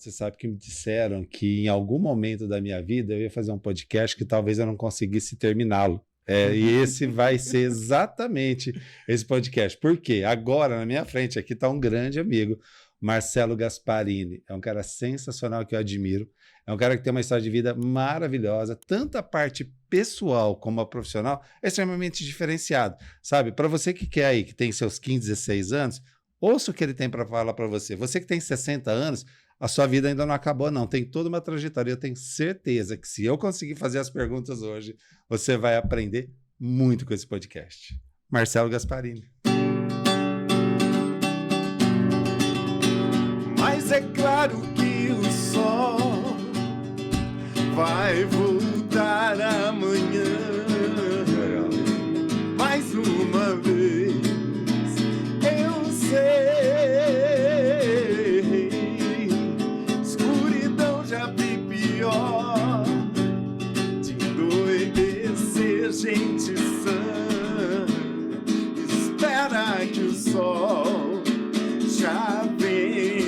você sabe que me disseram que em algum momento da minha vida eu ia fazer um podcast que talvez eu não conseguisse terminá-lo. E esse vai ser exatamente esse podcast. Por quê? Agora, na minha frente aqui está um grande amigo, Marcelo Gasparini. É um cara sensacional que eu admiro. É um cara que tem uma história de vida maravilhosa. Tanto a parte pessoal como a profissional é extremamente diferenciado. Sabe? Para você que quer aí, que tem seus 15, 16 anos, ouça o que ele tem para falar para você. Você que tem 60 anos, a sua vida ainda não acabou, não. Tem toda uma trajetória. Eu tenho certeza que se eu conseguir fazer as perguntas hoje, você vai aprender muito com esse podcast. Marcelo Gasparini. Mas é claro que o sol vai voltar amanhã. Mais uma vez, eu sei. Escuridão já vi pior. De endoidecer gente sã. Espera que o sol já vem.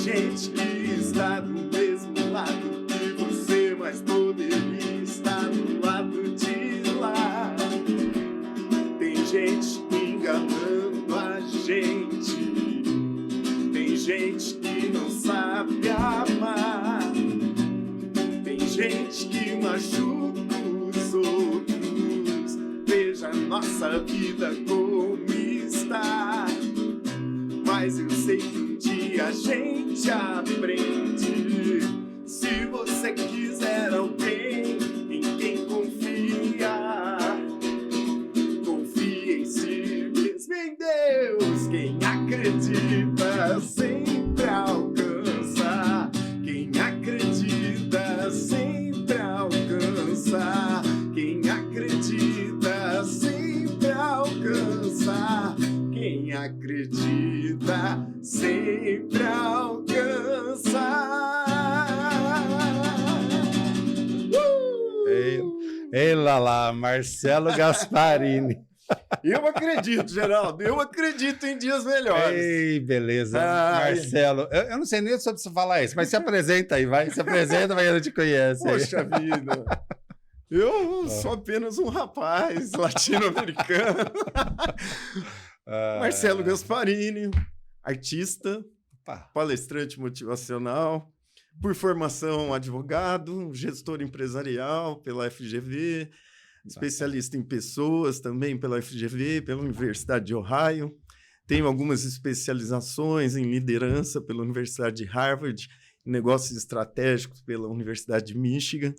Gente que está do mesmo lado que você, mas poderia estar do lado de lá. Tem gente enganando a gente, tem gente que não sabe amar, tem gente que machuca os outros. Veja a nossa vida como está. Mas eu sei que um dia a gente aprende. Se você quiser alguém em quem confiar, confie em si mesmo, em Deus. Quem acredita sempre alcança. Quem acredita sempre alcança. Quem acredita sempre alcança. Quem acredita sempre alcança. Ei lá, Marcelo Gasparini. Eu acredito, Geraldo. Eu acredito em dias melhores. Ei, beleza. Marcelo, eu não sei nem sobre você falar isso, mas se apresenta aí, vai. Se apresenta, vai, eu te conheço. Poxa vida. Eu sou apenas um rapaz latino-americano. Marcelo Gasparini, artista, palestrante motivacional, por formação advogado, gestor empresarial pela FGV, especialista em pessoas também pela FGV, pela Universidade de Ohio. Tenho algumas especializações em liderança pela Universidade de Harvard, em negócios estratégicos pela Universidade de Michigan.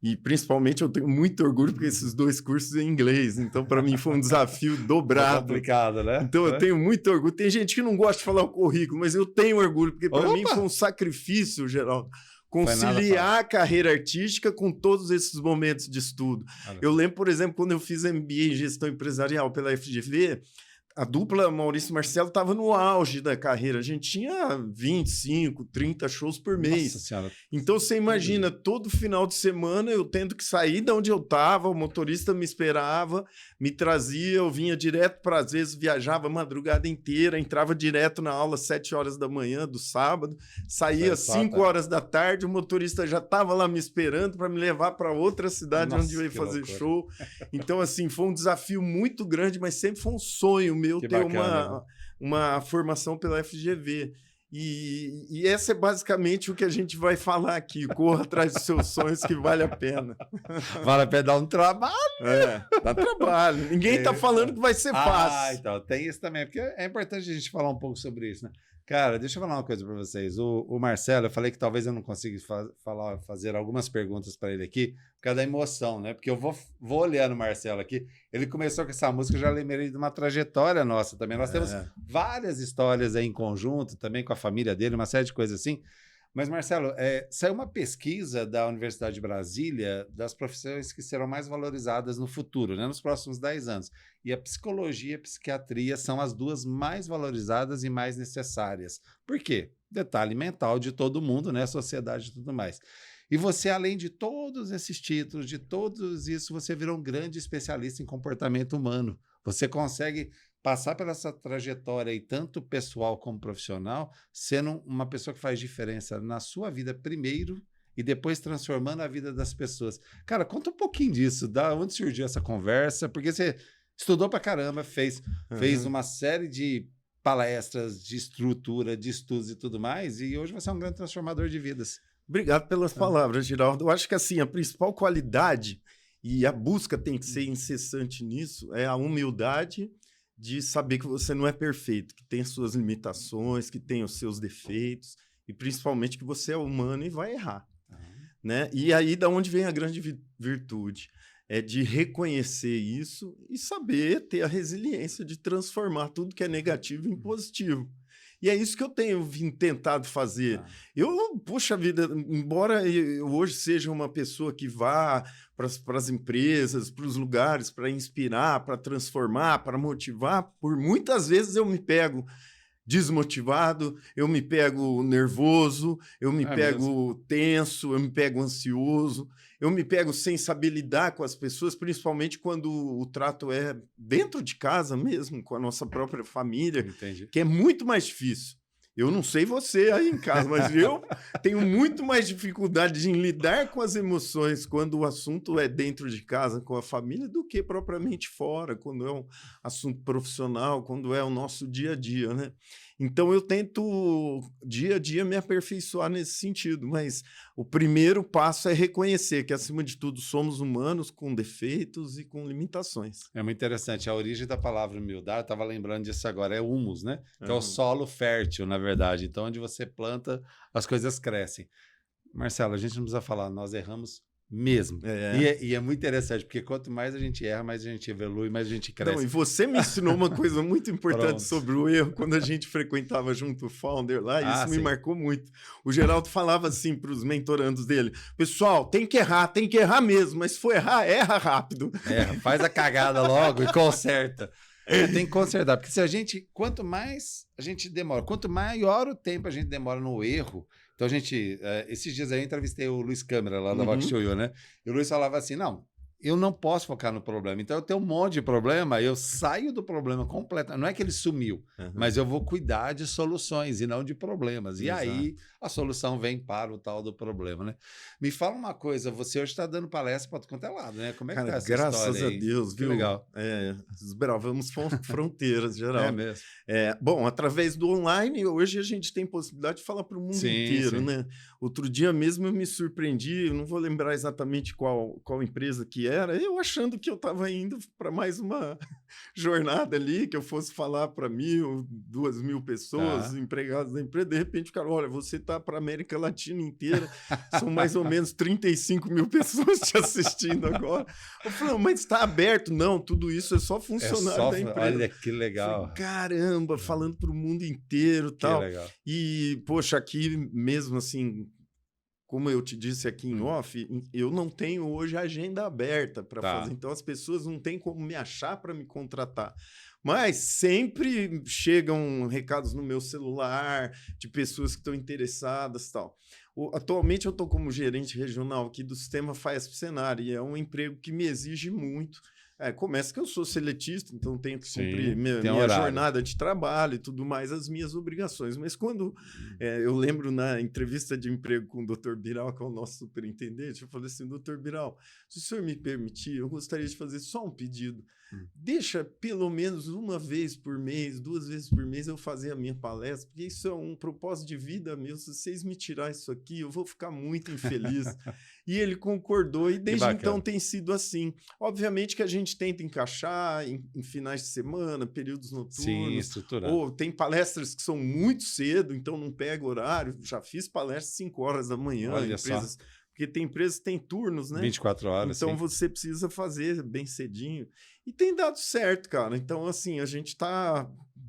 E, principalmente, eu tenho muito orgulho porque esses dois cursos em inglês. Então, para mim, foi um desafio dobrado. É complicado, né? Então, eu tenho muito orgulho. Tem gente que não gosta de falar o currículo, mas eu tenho orgulho, porque para mim foi um sacrifício, Geraldo, conciliar a carreira artística com todos esses momentos de estudo. Eu lembro, por exemplo, quando eu fiz MBA em Gestão Empresarial pela FGV, a dupla Maurício e Marcelo estava no auge da carreira. A gente tinha 25, 30 shows por mês. Nossa Senhora. Então, você imagina, todo final de semana eu tendo que sair de onde eu estava, o motorista me esperava, me trazia, eu vinha direto para, às vezes, viajava a madrugada inteira, entrava direto na aula às 7 horas da manhã do sábado, saía às 5 horas da tarde, o motorista já estava lá me esperando para me levar para outra cidade onde eu ia fazer show. Então, assim, foi um desafio muito grande, mas sempre foi um sonho meu ter uma formação pela FGV. E essa é basicamente o que a gente vai falar aqui. Corra atrás dos seus sonhos que vale a pena. Vale a pena dar um trabalho. Dá trabalho. Ninguém está falando que vai ser fácil. Então, tem isso também, porque é importante a gente falar um pouco sobre isso, né? Cara, deixa eu falar uma coisa para vocês. O Marcelo, eu falei que talvez eu não consiga fazer algumas perguntas para ele aqui, por causa da emoção, né? Porque eu vou olhando o Marcelo aqui. Ele começou com essa música, eu já lembrei de uma trajetória nossa também. Nós temos várias histórias aí em conjunto, também com a família dele, uma série de coisas assim. Mas, Marcelo, saiu uma pesquisa da Universidade de Brasília das profissões que serão mais valorizadas no futuro, né, nos próximos 10 anos. E a psicologia e a psiquiatria são as duas mais valorizadas e mais necessárias. Por quê? Detalhe mental de todo mundo, né, sociedade e tudo mais. E você, além de todos esses títulos, de todos isso, você virou um grande especialista em comportamento humano. Você consegue passar pela essa trajetória aí, tanto pessoal como profissional, sendo uma pessoa que faz diferença na sua vida primeiro e depois transformando a vida das pessoas. Cara, conta um pouquinho disso, da onde surgiu essa conversa, porque você estudou pra caramba, fez uma série de palestras, de estrutura, de estudos e tudo mais, e hoje você é um grande transformador de vidas. Obrigado pelas palavras, Giraldo. Eu acho que assim, a principal qualidade, e a busca tem que ser incessante nisso, é a humildade de saber que você não é perfeito, que tem suas limitações, que tem os seus defeitos, e principalmente que você é humano e vai errar. Né? E aí, da onde vem a grande virtude? É de reconhecer isso e saber ter a resiliência de transformar tudo que é negativo em positivo. E é isso que eu tenho tentado fazer. Puxa vida, embora eu hoje seja uma pessoa que vá para as empresas, para os lugares, para inspirar, para transformar, para motivar, por muitas vezes eu me pego desmotivado, eu me pego nervoso, eu me pego tenso, eu me pego ansioso, eu me pego sem saber lidar com as pessoas, principalmente quando o trato é dentro de casa mesmo, com a nossa própria família, que é muito mais difícil. Eu não sei você aí em casa, mas eu tenho muito mais dificuldade em lidar com as emoções quando o assunto é dentro de casa, com a família, do que propriamente fora, quando é um assunto profissional, quando é o nosso dia a dia, né? Então, eu tento, dia a dia, me aperfeiçoar nesse sentido, mas o primeiro passo é reconhecer que, acima de tudo, somos humanos com defeitos e com limitações. É muito interessante. A origem da palavra humildade, eu estava lembrando disso agora, é humus, né? Que é o solo fértil, na verdade. Então, onde você planta, as coisas crescem. Marcelo, a gente não precisa falar, nós erramos mesmo. E é muito interessante, porque quanto mais a gente erra, mais a gente evolui, mais a gente cresce. Não, e você me ensinou uma coisa muito importante sobre o erro, quando a gente frequentava junto o Founder lá, e isso me marcou muito. O Geraldo falava assim para os mentorandos dele, pessoal, tem que errar mesmo, mas se for errar, erra rápido. Faz a cagada logo e conserta. Tem que consertar, porque se quanto mais a gente demora, quanto maior o tempo a gente demora no erro. Então, esses dias aí eu entrevistei o Luiz Câmara, lá da Vox Show, né? E o Luiz falava assim, não, eu não posso focar no problema. Então, eu tenho um monte de problema, eu saio do problema completamente. Não é que ele sumiu, mas eu vou cuidar de soluções e não de problemas. E aí, a solução vem para o tal do problema, né? Me fala uma coisa, você hoje está dando palestra para quanto é lado, né? Como é que tá essa história aí? Graças a Deus, que viu? Legal. Desbravamos fronteiras, Geraldo. É mesmo. Bom, através do online, hoje a gente tem possibilidade de falar para o mundo inteiro, né? Outro dia mesmo eu me surpreendi, eu não vou lembrar exatamente qual empresa que era, eu achando que eu estava indo para mais uma jornada ali, que eu fosse falar para 1.000, 2.000 pessoas, empregados da empresa, de repente, cara, olha, você está para a América Latina inteira, são mais ou menos 35.000 pessoas te assistindo agora. Eu falei, mas está aberto? Não, tudo isso é só funcionário da empresa. Olha que legal. Falei, caramba, falando para o mundo inteiro e tal. Legal. E, poxa, aqui mesmo assim, como eu te disse aqui em off, eu não tenho hoje agenda aberta para fazer. Então, as pessoas não têm como me achar para me contratar. Mas sempre chegam recados no meu celular de pessoas que estão interessadas e tal. Atualmente, eu estou como gerente regional aqui do Sistema Faesp Senar, e é um emprego que me exige muito. Começa que eu sou seletista, então tenho que cumprir minha jornada de trabalho e tudo mais, as minhas obrigações. Mas quando eu lembro na entrevista de emprego com o Dr. Biral, que é o nosso superintendente, eu falei assim, Dr. Biral, se o senhor me permitir, eu gostaria de fazer só um pedido. Deixa pelo menos uma vez por mês, 2 vezes por mês eu fazer a minha palestra, porque isso é um propósito de vida meu. Se vocês me tirarem isso aqui, eu vou ficar muito infeliz. E ele concordou e desde então tem sido assim. Obviamente que a gente tenta encaixar em finais de semana, períodos noturnos. Sim, estruturado. Ou tem palestras que são muito cedo, então não pega horário. Já fiz palestras 5 horas da manhã em empresas... Só. Porque tem empresas que têm turnos, né? 24 horas, então você precisa fazer bem cedinho. E tem dado certo, cara. Então, assim, a gente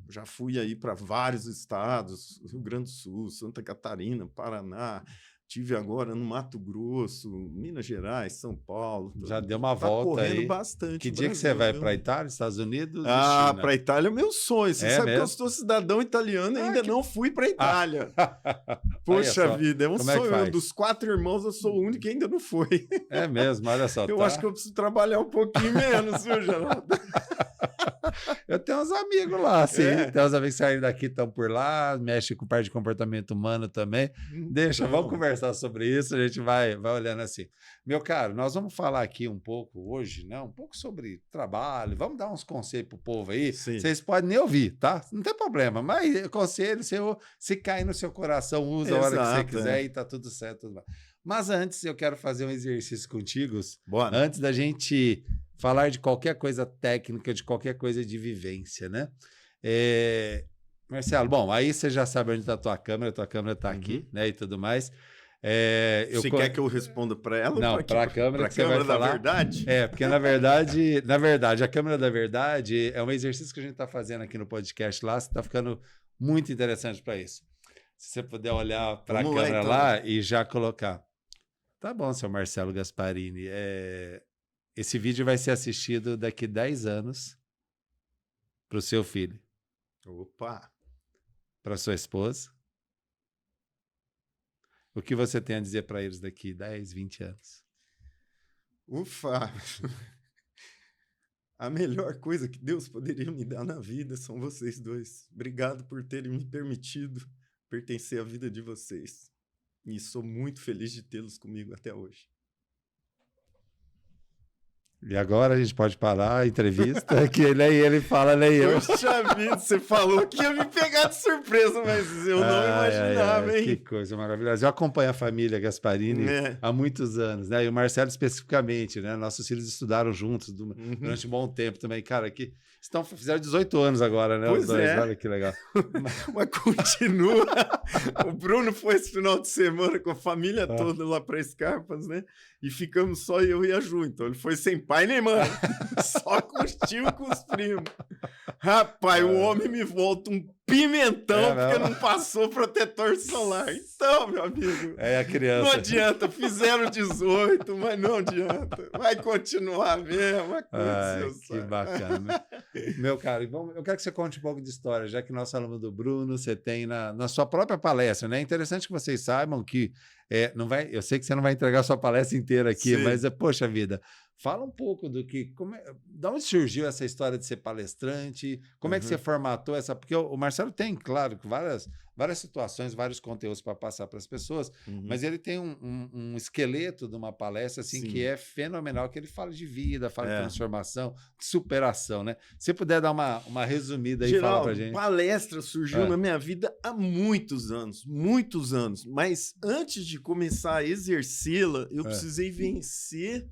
já fui aí para vários estados, Rio Grande do Sul, Santa Catarina, Paraná. Tive agora no Mato Grosso, Minas Gerais, São Paulo. Já deu uma volta aí. Correndo bastante. Que dia que você vai para a Itália, Estados Unidos? Para a Itália é meu sonho. Você sabe mesmo? Que eu sou cidadão italiano e ainda não fui para a Itália. Poxa vida, é um sonho. Dos 4 irmãos, eu sou o único que ainda não foi. É mesmo, olha só. Eu acho que eu preciso trabalhar um pouquinho menos, viu, Geraldo? Eu tenho uns amigos lá, sim. Tem uns amigos que saíram daqui, estão por lá, mexem com parte de comportamento humano também. Deixa, vamos conversar sobre isso, a gente vai olhando assim. Meu caro, nós vamos falar aqui um pouco hoje, né? Um pouco sobre trabalho, vamos dar uns conselhos pro povo aí. Sim. Vocês podem nem ouvir, tá? Não tem problema, mas conselho, se cair no seu coração, usa a hora que você quiser e tá tudo certo. Tudo bem. Mas antes, eu quero fazer um exercício contigo. Bora. Antes da gente falar de qualquer coisa técnica, de qualquer coisa de vivência, né? Marcelo, bom, aí você já sabe onde está a tua câmera está aqui, né? E tudo mais. Você quer que eu responda para ela? Não, para a câmera que você vai falar. Da verdade? Porque na verdade, a câmera da verdade é um exercício que a gente está fazendo aqui no podcast lá, está ficando muito interessante para isso. Se você puder olhar para a câmera lá e já colocar. Tá bom, seu Marcelo Gasparini. Esse vídeo vai ser assistido daqui 10 anos para o seu filho. Opa! Para sua esposa. O que você tem a dizer para eles daqui 10, 20 anos? Ufa! A melhor coisa que Deus poderia me dar na vida são vocês dois. Obrigado por terem me permitido pertencer à vida de vocês. E sou muito feliz de tê-los comigo até hoje. E agora a gente pode parar a entrevista, que nem ele fala, nem eu. Poxa vida, você falou que ia me pegar de surpresa, mas eu não imaginava, hein? Que coisa maravilhosa. Eu acompanho a família Gasparini há muitos anos, né? E o Marcelo especificamente, né? Nossos filhos estudaram juntos durante um bom tempo também. Cara, que fizeram 18 anos agora, né? Pois os dois, olha que legal. Mas continua. O Bruno foi esse final de semana com a família toda lá para Escarpas, né? E ficamos só eu e a Ju. Então ele foi sem pai nem mãe. Só com os tios e com os primos. Rapaz, o homem me volta um pimentão porque não passou protetor solar. Então, meu amigo. A criança. Não adianta. Fizeram 18, mas não adianta. Vai continuar mesmo. Que bacana. Meu caro, eu quero que você conte um pouco de história, já que nós falamos do Bruno, você tem na sua própria palestra, né? É interessante que vocês saibam que eu sei que você não vai entregar a sua palestra inteira aqui, Sim. mas, poxa vida, fala um pouco de onde surgiu essa história de ser palestrante, como é que você formatou porque o Marcelo tem, claro, várias situações, vários conteúdos para passar para as pessoas, mas ele tem um esqueleto de uma palestra assim, que é fenomenal, que ele fala de vida, fala de transformação, de superação, né? Se puder dar uma resumida aí, fala pra gente. Palestra surgiu na minha vida há muitos anos, mas antes de começar a exercê-la, eu precisei vencer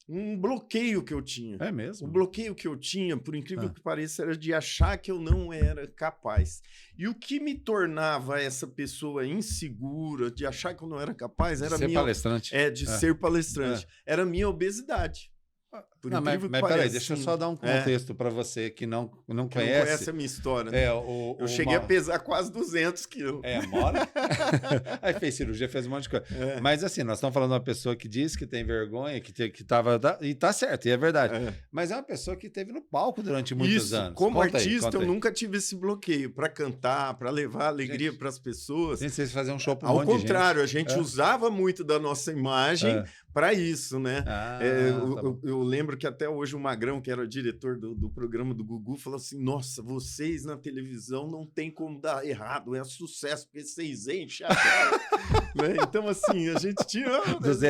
um bloqueio que eu tinha. É mesmo? O bloqueio que eu tinha, por incrível que pareça, era de achar que eu não era capaz. E o que me tornava essa pessoa insegura, de achar que eu não era capaz, era ser palestrante. Ser palestrante. Era a minha obesidade. Mas peraí, deixa eu só dar um contexto para você que não conhece. Não conhece a minha história, né? Eu cheguei a pesar quase 200 quilos. Mora? Aí fez cirurgia, fez um monte de coisa. Mas assim, nós estamos falando de uma pessoa que diz que tem vergonha, que estava... E tá certo, e é verdade. Mas é uma pessoa que esteve no palco durante muitos anos. Como artista, eu nunca tive esse bloqueio para cantar, para levar alegria para as pessoas. Tem que fazer um show para um monte de gente. Ao contrário, a gente usava muito da nossa imagem para isso, né? Eu lembro que até hoje o Magrão, que era o diretor do programa do Gugu, falou assim, nossa, vocês na televisão não tem como dar errado, é sucesso, porque vocês enchem a cara. Né? Então, assim, a gente tinha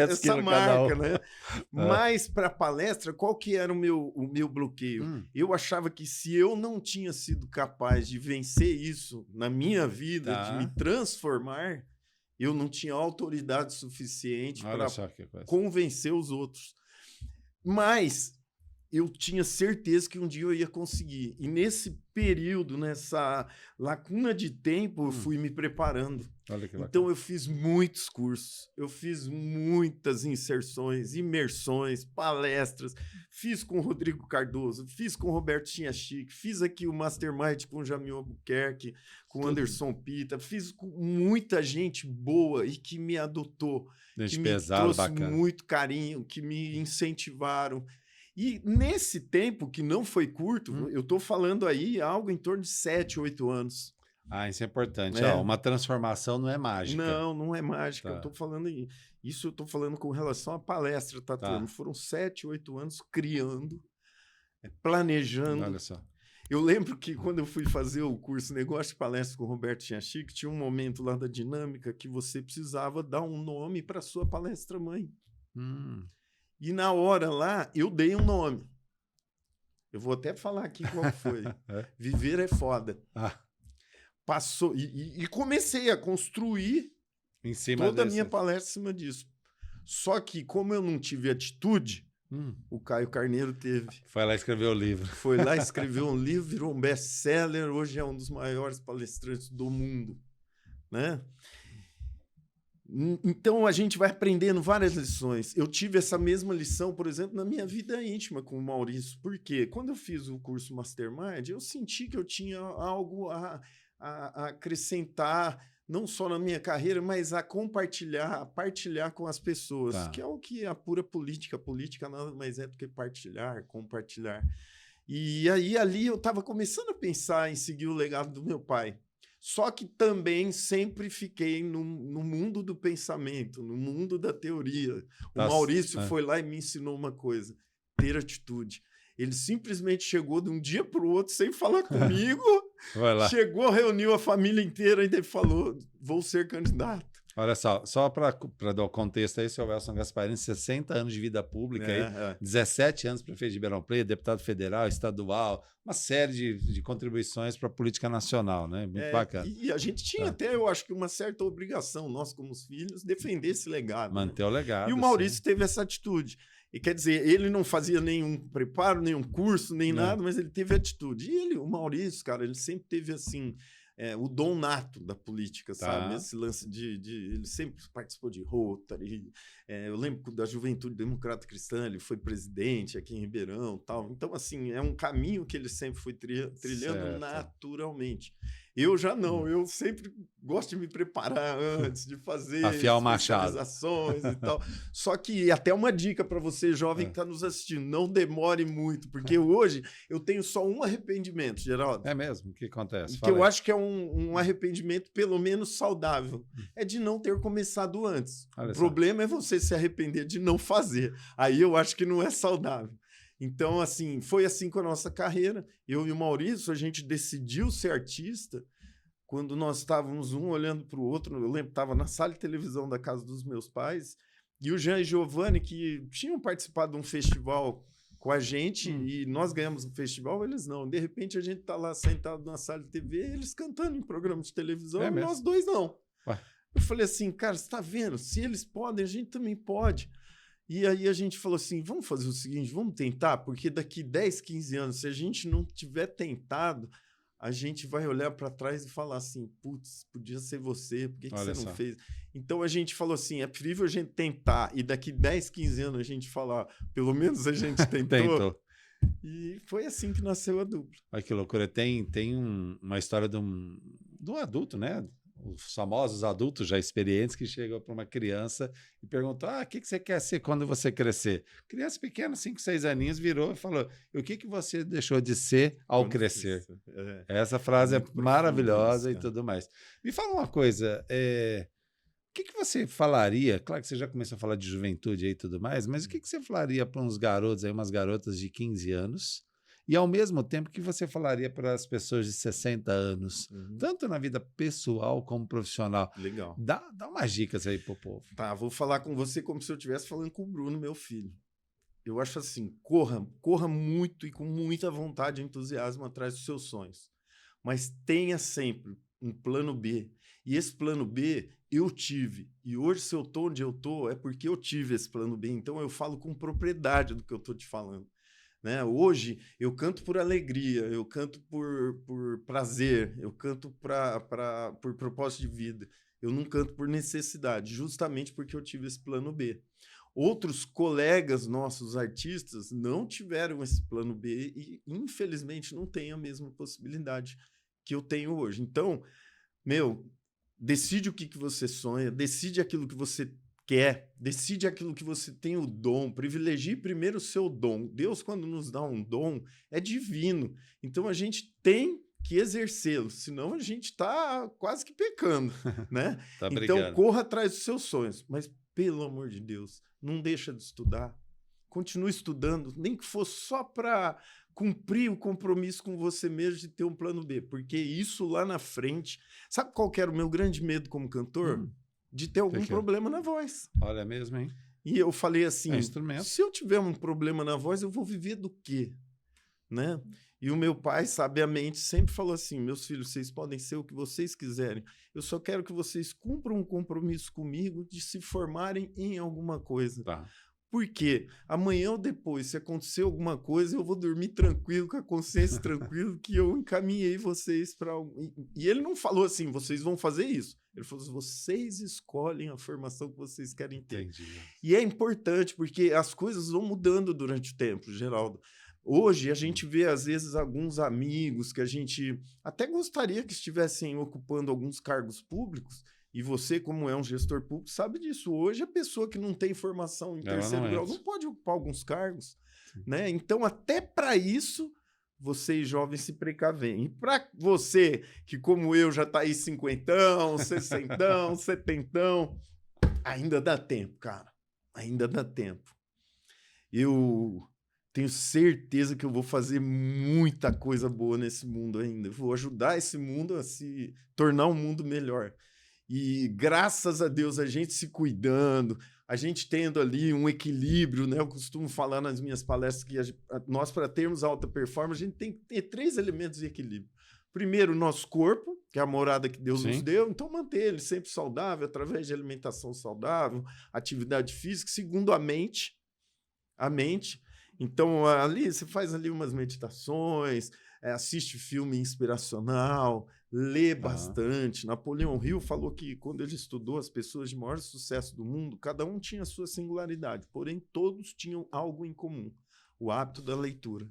essa marca, né? Mas para palestra, qual que era o meu bloqueio? Eu achava que se eu não tinha sido capaz de vencer isso na minha vida, de me transformar, eu não tinha autoridade suficiente para convencer os outros. Mas eu tinha certeza que um dia eu ia conseguir. E nesse período, nessa lacuna de tempo, eu fui me preparando. Então eu fiz muitos cursos, eu fiz muitas inserções, imersões, palestras, fiz com o Rodrigo Cardoso, fiz com o Roberto Chinhachique, fiz aqui o Mastermind com o Jamil Albuquerque, com o Anderson Pita, fiz com muita gente boa e que me adotou, que me trouxe muito carinho, que me incentivaram. E nesse tempo, que não foi curto, eu estou falando aí algo em torno de 7, 8 anos. Isso é importante. Uma transformação não é mágica. Não é mágica. Eu estou falando isso, eu estou falando com relação à palestra, Foram 7, 8 anos criando, planejando. Olha só. Eu lembro que quando eu fui fazer o curso Negócio e Palestra com o Roberto Chianchic, tinha um momento lá da dinâmica que você precisava dar um nome para sua palestra-mãe. E na hora lá, eu dei um nome. Eu vou até falar aqui qual foi. Viver é foda. Passou, e comecei a construir em cima toda a minha palestra em cima disso. Só que, como eu não tive atitude, o Caio Carneiro teve. Foi lá escrever o livro. Foi lá, escreveu um livro, virou um best-seller, hoje é um dos maiores palestrantes do mundo, né? Então, a gente vai aprendendo várias lições. Eu tive essa mesma lição, por exemplo, na minha vida íntima com o Maurício. Por quê? Quando eu fiz o curso Mastermind, eu senti que eu tinha algo a acrescentar, não só na minha carreira, mas a compartilhar, a partilhar com as pessoas, que é o que a pura política. A política nada mais é do que partilhar, compartilhar. E aí, ali, eu estava começando a pensar em seguir o legado do meu pai. Só que também sempre fiquei no mundo do pensamento, no mundo da teoria. O Maurício foi lá e me ensinou uma coisa: ter atitude. Ele simplesmente chegou de um dia para o outro sem falar comigo, chegou, reuniu a família inteira e falou: vou ser candidato. Olha só para dar o contexto aí, seu Welson Gasparini, 60 anos de vida pública, 17 anos prefeito de Ribeirão Preto, deputado federal, estadual, uma série de contribuições para a política nacional, né? Muito bacana. E a gente tinha até, eu acho que uma certa obrigação, nós como os filhos, defender esse legado. Manter o legado. E o Maurício teve essa atitude. E quer dizer, ele não fazia nenhum preparo, nenhum curso, nem nada, mas ele teve atitude. E o Maurício, cara, ele sempre teve assim... o dom nato da política, sabe? Esse lance ele sempre participou de Rotary. Eu lembro da Juventude Democrata Cristã, ele foi presidente aqui em Ribeirão, tal. Então, assim, é um caminho que ele sempre foi trilhando naturalmente. Eu já não, eu sempre gosto de me preparar antes, de fazer afiar o machado e tal. Só que até uma dica para você, jovem que está nos assistindo, não demore muito, porque hoje eu tenho só um arrependimento, Geraldo. É mesmo? O que acontece? Que eu acho que é um arrependimento pelo menos saudável. É de não ter começado antes. O problema é você se arrepender de não fazer. Aí eu acho que não é saudável. Então, assim, foi assim com a nossa carreira. Eu e o Maurício, a gente decidiu ser artista quando nós estávamos um olhando para o outro. Eu lembro que estava na sala de televisão da casa dos meus pais, e o Jean e Giovanni, que tinham participado de um festival com a gente, e nós ganhamos o festival, eles não. De repente, a gente está lá sentado na sala de TV, eles cantando em programa de televisão, e nós dois não. Eu falei assim, cara, você está vendo? Se eles podem, a gente também pode. E aí a gente falou assim, vamos fazer o seguinte, vamos tentar, porque daqui 10, 15 anos, se a gente não tiver tentado, a gente vai olhar para trás e falar assim, putz, podia ser você, por que você não fez? Então a gente falou assim, é preferível a gente tentar, e daqui 10, 15 anos a gente falar, pelo menos a gente tentou. E foi assim que nasceu a dupla. Olha que loucura, tem uma história de um adulto, né? Os famosos adultos já experientes que chegam para uma criança e perguntam, o que você quer ser quando você crescer? Criança pequena, 5, 6 aninhos, virou e falou, e o que você deixou de ser ao crescer? Essa frase é maravilhosa e tudo mais. Me fala uma coisa, o que você falaria, claro que você já começou a falar de juventude aí e tudo mais, mas o que você falaria para uns garotos aí, umas garotas de 15 anos, e ao mesmo tempo que você falaria para as pessoas de 60 anos, tanto na vida pessoal como profissional? Legal. Dá umas dicas aí pro povo. Tá, vou falar com você como se eu estivesse falando com o Bruno, meu filho. Eu acho assim, corra muito e com muita vontade e entusiasmo atrás dos seus sonhos. Mas tenha sempre um plano B. E esse plano B eu tive. E hoje, se eu estou onde eu estou, é porque eu tive esse plano B. Então, eu falo com propriedade do que eu estou te falando. Né? Hoje, eu canto por alegria, eu canto por prazer, eu canto por propósito de vida. Eu não canto por necessidade, justamente porque eu tive esse plano B. Outros colegas nossos, artistas, não tiveram esse plano B e, infelizmente, não têm a mesma possibilidade que eu tenho hoje. Então, decide o que você sonha, decide aquilo que você quer, decide aquilo que você tem o dom, privilegie primeiro o seu dom. Deus, quando nos dá um dom, é divino. Então, a gente tem que exercê-lo, senão a gente está quase que pecando, né? Então, corra atrás dos seus sonhos, mas, pelo amor de Deus, não deixa de estudar. continue estudando, nem que fosse só para cumprir o compromisso com você mesmo de ter um plano B, porque isso lá na frente... Sabe qual que era o meu grande medo como cantor? De ter algum problema na voz. Olha mesmo, hein? E eu falei assim, instrumento. Se eu tiver um problema na voz, eu vou viver do quê? Né? E o meu pai, sabiamente, sempre falou assim, meus filhos, vocês podem ser o que vocês quiserem, eu só quero que vocês cumpram um compromisso comigo de se formarem em alguma coisa. Tá. Porque amanhã ou depois, se acontecer alguma coisa, eu vou dormir tranquilo, com a consciência tranquila, que eu encaminhei vocês para... E ele não falou assim, vocês vão fazer isso. Ele falou assim, vocês escolhem a formação que vocês querem ter. Entendi. E é importante, porque as coisas vão mudando durante o tempo, Geraldo. Hoje, a gente vê, às vezes, alguns amigos que a gente até gostaria que estivessem ocupando alguns cargos públicos, e você, como é um gestor público, sabe disso. Hoje, a pessoa que não tem formação em terceiro grau não pode ocupar alguns cargos. Né? Então, até para isso, vocês jovens se precavem. E para você, que como eu já está aí 50, 60, 70, ainda dá tempo, cara. Ainda dá tempo. Eu tenho certeza que eu vou fazer muita coisa boa nesse mundo ainda. Eu vou ajudar esse mundo a se tornar um mundo melhor. E graças a Deus, a gente se cuidando, a gente tendo ali um equilíbrio, né? Eu costumo falar nas minhas palestras que nós, para termos alta performance, a gente tem que ter 3 elementos de equilíbrio. Primeiro, o nosso corpo, que é a morada que Deus nos deu, então manter ele sempre saudável, através de alimentação saudável, atividade física. Segundo, a mente. A mente. Então, ali você faz ali umas meditações, assiste filme inspiracional, lê bastante. Napoleão Hill falou que quando ele estudou as pessoas de maior sucesso do mundo, cada um tinha a sua singularidade, porém todos tinham algo em comum, o hábito da leitura.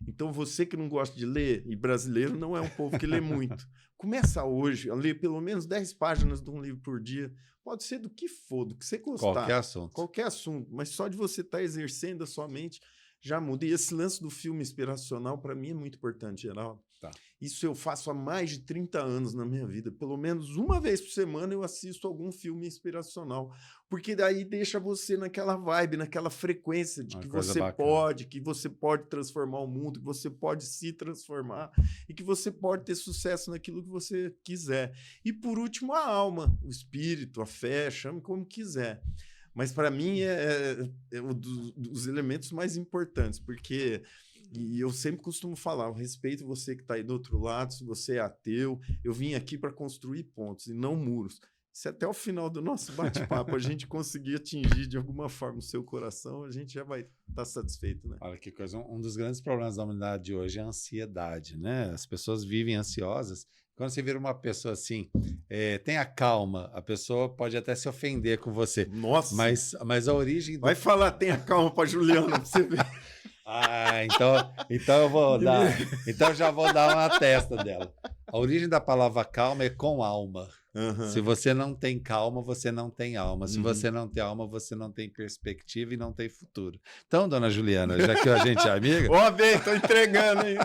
Então, você que não gosta de ler, e brasileiro não é um povo que lê muito, começa hoje a ler pelo menos 10 páginas de um livro por dia. Pode ser do que for, do que você gostar. Qualquer assunto. Qualquer assunto, mas só de você estar exercendo a sua mente já muda. E esse lance do filme inspiracional, para mim, é muito importante, Geraldo. Tá. Isso eu faço há mais de 30 anos na minha vida. Pelo menos uma vez por semana eu assisto algum filme inspiracional. Porque daí deixa você naquela vibe, naquela frequência de que você pode, que você pode transformar o mundo, que você pode se transformar e que você pode ter sucesso naquilo que você quiser. E por último, a alma, o espírito, a fé, chame como quiser. Mas para mim é um dos elementos mais importantes, porque... E eu sempre costumo falar, eu respeito você que está aí do outro lado, se você é ateu, eu vim aqui para construir pontos e não muros. Se até o final do nosso bate-papo a gente conseguir atingir de alguma forma o seu coração, a gente já vai estar satisfeito, né? Olha que coisa, um dos grandes problemas da humanidade de hoje é a ansiedade, né? As pessoas vivem ansiosas. Quando você vira uma pessoa assim, tenha calma, a pessoa pode até se ofender com você. Nossa! Mas a origem... Vai falar, tenha calma para Juliana, para você ver. Ah, então eu vou dar. Então eu já vou dar uma testa dela. A origem da palavra calma é com alma. Uhum. Se você não tem calma, você não tem alma. Se você não tem alma, você não tem perspectiva e não tem futuro. Então, dona Juliana, já que a gente é amiga... Ó, bem, tô entregando aí.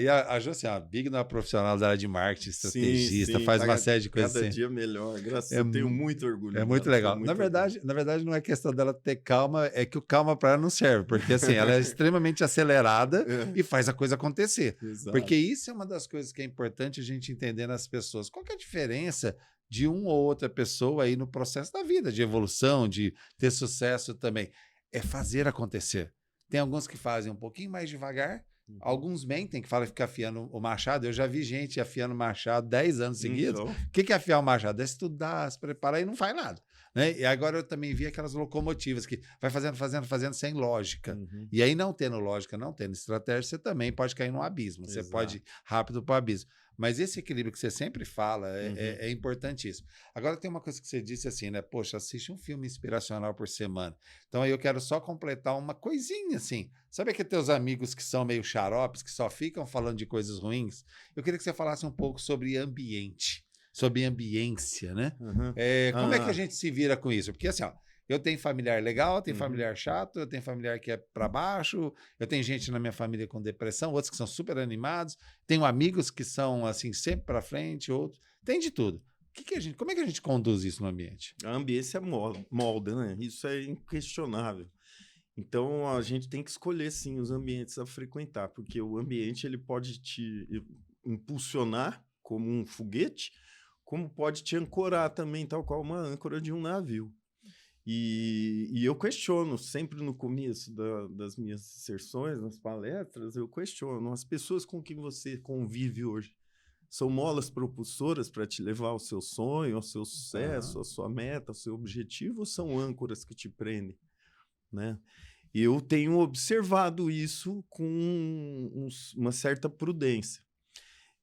E a Ju, assim, a Big não é profissional da área de marketing, estrategista, faz uma série de coisas cada assim. dia melhor, graças a Deus, eu tenho muito orgulho. É muito legal. Na verdade, não é questão dela ter calma, é que o calma para ela não serve, porque assim, ela é extremamente acelerada e faz a coisa acontecer. Exato. Porque isso é uma das coisas que é importante a gente entender nas pessoas. Qual que é a diferença de uma ou outra pessoa aí no processo da vida, de evolução, de ter sucesso também? É fazer acontecer. Tem alguns que fazem um pouquinho mais devagar, alguns mentem, que falam que fica afiando o machado. Eu já vi gente afiando o machado 10 anos seguidos. O que é afiar o machado? É estudar, se preparar e não faz nada. Né? E agora eu também vi aquelas locomotivas que vai fazendo sem lógica. E aí, não tendo lógica, não tendo estratégia, você também pode cair num abismo. Exato. Você pode ir rápido para o abismo. Mas esse equilíbrio que você sempre fala é importantíssimo. Agora tem uma coisa que você disse assim, né? Poxa, assiste um filme inspiracional por semana. Então aí eu quero só completar uma coisinha assim. Sabe aqueles teus amigos que são meio xaropes, que só ficam falando de coisas ruins? Eu queria que você falasse um pouco sobre ambiente, sobre ambiência, né? Como é que a gente se vira com isso? Porque assim, ó, eu tenho familiar legal, eu tenho familiar chato, eu tenho familiar que é para baixo, eu tenho gente na minha família com depressão, outros que são super animados, tenho amigos que são assim sempre para frente, outros, tem de tudo. Como é que a gente conduz isso no ambiente? A ambiência molda, né? Isso é inquestionável. Então, a gente tem que escolher, sim, os ambientes a frequentar, porque o ambiente ele pode te impulsionar como um foguete, como pode te ancorar também, tal qual uma âncora de um navio. E eu questiono, sempre no começo das minhas sessões, nas palestras, eu questiono as pessoas com quem você convive hoje. São molas propulsoras para te levar ao seu sonho, ao seu sucesso, à sua meta, ao seu objetivo, ou são âncoras que te prendem, né? Eu tenho observado isso com uma certa prudência.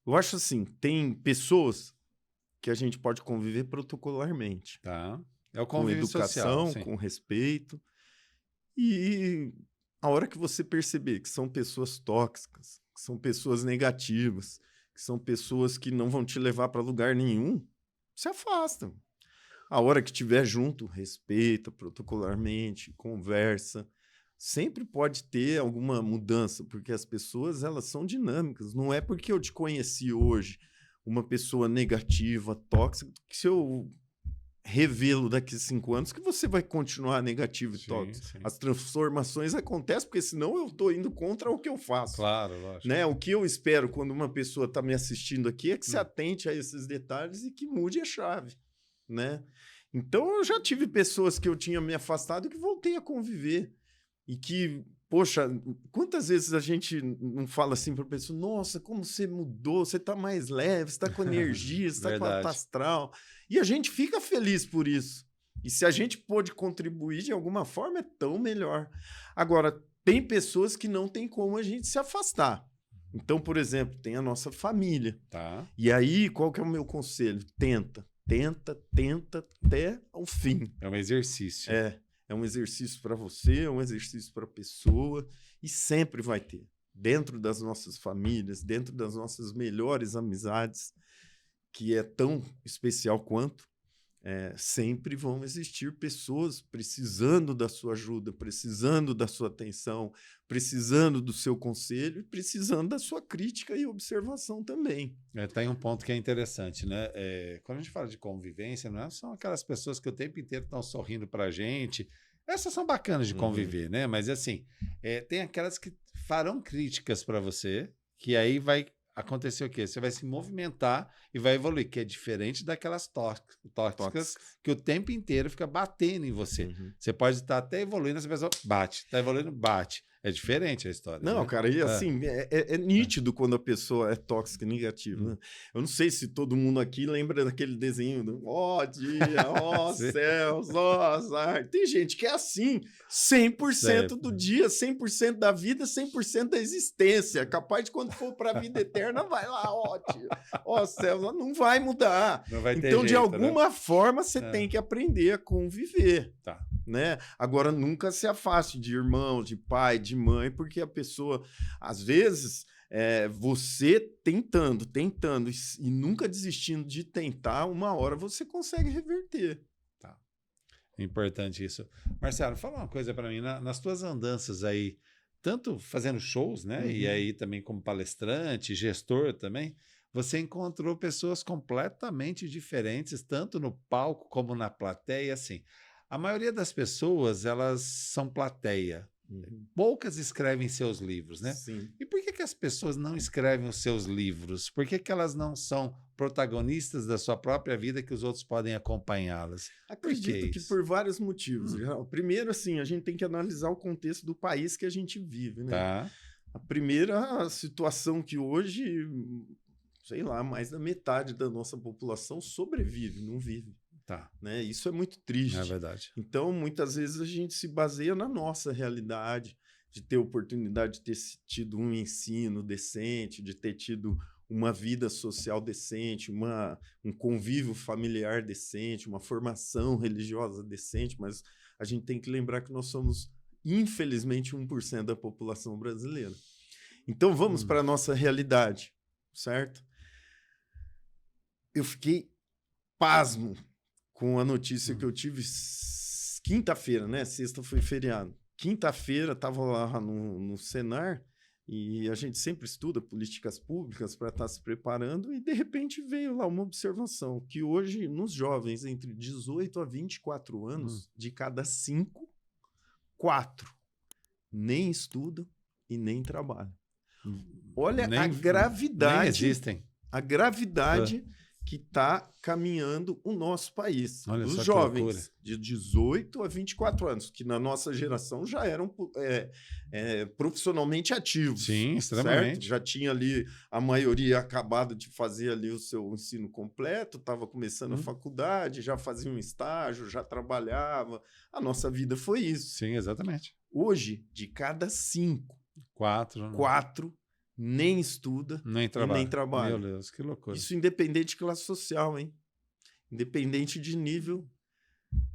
Eu acho assim, tem pessoas que a gente pode conviver protocolarmente. Tá. É o Com convívio educação, social, sim. com respeito. E a hora que você perceber que são pessoas tóxicas, que são pessoas negativas, que são pessoas que não vão te levar para lugar nenhum, se afasta. A hora que estiver junto, respeita protocolarmente, conversa. Sempre pode ter alguma mudança, porque as pessoas elas são dinâmicas. Não é porque eu te conheci hoje uma pessoa negativa, tóxica, que se eu revê-lo daqui a 5 anos, que você vai continuar negativo e tóxico. Sim. As transformações acontecem, porque senão eu estou indo contra o que eu faço. Claro, lógico. Né? O que eu espero quando uma pessoa está me assistindo aqui é que se atente a esses detalhes e que mude a chave. Né? Então, eu já tive pessoas que eu tinha me afastado que voltei a conviver. E que, poxa, quantas vezes a gente não fala assim para a pessoa, nossa, como você mudou, você está mais leve, você está com energia, você está com alta astral. E a gente fica feliz por isso. E se a gente pôde contribuir de alguma forma, é tão melhor. Agora, tem pessoas que não tem como a gente se afastar. Então, por exemplo, tem a nossa família. Tá. E aí, qual que é o meu conselho? Tenta até o fim. É um exercício. É um exercício para você, é um exercício para a pessoa, e sempre vai ter. Dentro das nossas famílias, dentro das nossas melhores amizades, que é tão especial quanto, sempre vão existir pessoas precisando da sua ajuda, precisando da sua atenção, precisando do seu conselho e precisando da sua crítica e observação também. Tem um ponto que é interessante, né? Quando a gente fala de convivência, não são aquelas pessoas que o tempo inteiro estão sorrindo para a gente. Essas são bacanas de conviver, né? Mas assim, tem aquelas que farão críticas para você, que aí vai acontecer o quê? Você vai se movimentar e vai evoluir, que é diferente daquelas tóxicas que o tempo inteiro fica batendo em você. Você pode estar até evoluindo, essa pessoa bate. Está evoluindo, bate. É diferente a história. Não, né? cara, e assim, é nítido quando a pessoa é tóxica e negativa. Né? Eu não sei se todo mundo aqui lembra daquele desenho do ó dia, ó céus, ó azar. Tem gente que é assim, 100% do dia, 100% da vida, 100% da existência. Capaz de quando for para a vida eterna, vai lá, ó dia, ó céus, não vai mudar. Não vai ter então, de jeito, alguma forma, você tem que aprender a conviver. Tá. Né? Agora, nunca se afaste de irmão, de pai, de mãe, porque a pessoa, às vezes, você tentando e nunca desistindo de tentar, uma hora você consegue reverter. Tá. Importante isso. Marcelo, fala uma coisa para mim, nas tuas andanças aí, tanto fazendo shows, né? E aí também como palestrante, gestor também, você encontrou pessoas completamente diferentes, tanto no palco como na plateia, assim. A maioria das pessoas, elas são plateia. Poucas escrevem seus livros, né? Sim. E por que as pessoas não escrevem os seus livros? Por que elas não são protagonistas da sua própria vida que os outros podem acompanhá-las? Acredito que por vários motivos. Primeiro, assim, a gente tem que analisar o contexto do país que a gente vive, né? Tá. A primeira situação que hoje, sei lá, mais da metade da nossa população sobrevive, não vive. Tá. Né? Isso é muito triste. É verdade. Então, muitas vezes a gente se baseia na nossa realidade, de ter oportunidade de ter tido um ensino decente, de ter tido uma vida social decente, um convívio familiar decente, uma formação religiosa decente, mas a gente tem que lembrar que nós somos, infelizmente, 1% da população brasileira. Então, vamos para a nossa realidade, certo? Eu fiquei pasmo com a notícia que eu tive quinta-feira, né? Sexta foi feriado. Quinta-feira, estava lá no Senar, e a gente sempre estuda políticas públicas para estar se preparando, e de repente veio lá uma observação, que hoje, nos jovens entre 18 a 24 anos, de cada 5, 4 nem estudam e nem trabalham. Olha Nem- a gravidade. Nem existem. A gravidade que está caminhando o nosso país. Olha Os só que jovens loucura. de 18 a 24 anos, que na nossa geração já eram profissionalmente ativos. Sim, certo? extremamente. Já tinha ali a maioria acabado de fazer ali o seu ensino completo, estava começando a faculdade, já fazia um estágio, já trabalhava. A nossa vida foi isso. Sim, exatamente. Hoje, de cada 5, 4. 4 nem estuda Nem trabalha. nem trabalha. Meu Deus, que loucura. Isso independente de classe social, hein? Independente de nível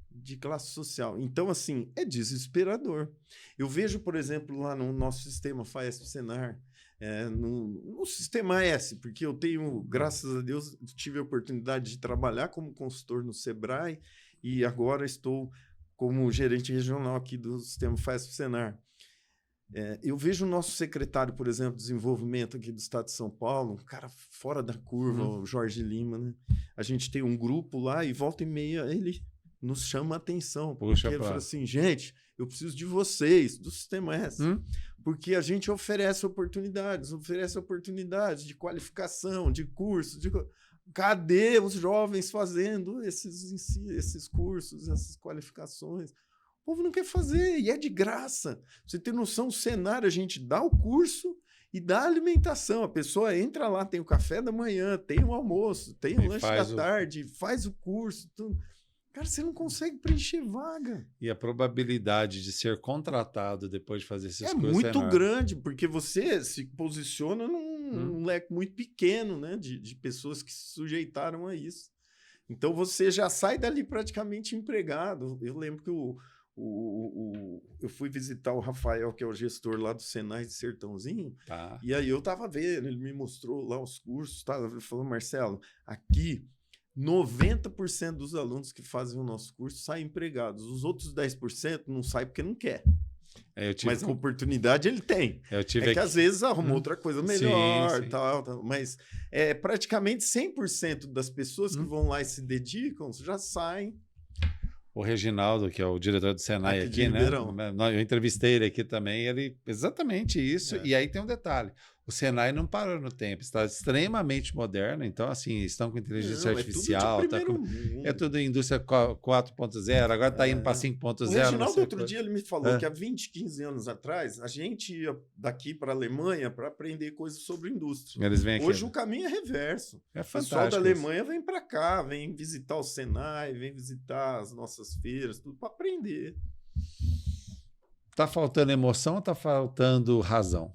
de classe social. Então, assim, é desesperador. Eu vejo, por exemplo, lá no nosso sistema FAESP-Senar, no sistema S, porque eu tenho, graças a Deus, tive a oportunidade de trabalhar como consultor no Sebrae e agora estou como gerente regional aqui do sistema FAESP-Senar. Eu vejo o nosso secretário, por exemplo, de desenvolvimento aqui do estado de São Paulo, um cara fora da curva, o Jorge Lima, né? A gente tem um grupo lá e volta e meia ele nos chama a atenção. Porque ele fala assim, gente, eu preciso de vocês, do Sistema S. Porque a gente oferece oportunidades de qualificação, de curso. Cadê os jovens fazendo esses cursos, essas qualificações? O povo não quer fazer, e é de graça. Você tem noção, o cenário, a gente dá o curso e dá a alimentação. A pessoa entra lá, tem o café da manhã, tem o almoço, tem o lanche da tarde, faz o curso, tudo. Cara, você não consegue preencher vaga. E a probabilidade de ser contratado depois de fazer esses cursos é muito grande, porque você se posiciona num leque muito pequeno, né, de pessoas que se sujeitaram a isso. Então, você já sai dali praticamente empregado. Eu lembro que eu fui visitar o Rafael, que é o gestor lá do Senai de Sertãozinho, e aí eu estava vendo, ele me mostrou lá os cursos, ele falou, Marcelo, aqui 90% dos alunos que fazem o nosso curso saem empregados, os outros 10% não saem porque não quer. Mas a oportunidade ele tem. Que às vezes arruma outra coisa melhor, sim. Tal, mas praticamente 100% das pessoas que vão lá e se dedicam já saem. O Reginaldo, que é o diretor do Senai aqui, né? Eu entrevistei ele aqui também, ele exatamente isso. E aí tem um detalhe: o Senai não parou no tempo, está extremamente moderno, então, assim, estão com inteligência artificial, é tudo indústria 4.0, agora está indo para 5.0. O Reginaldo, outro dia, ele me falou que há 20, 15 anos atrás, a gente ia daqui para a Alemanha para aprender coisas sobre indústria. Eles vêm aqui. Hoje o caminho é reverso. O pessoal da Alemanha vem para cá, vem visitar o Senai, vem visitar as nossas feiras, tudo para aprender. Tá faltando emoção ou tá faltando razão?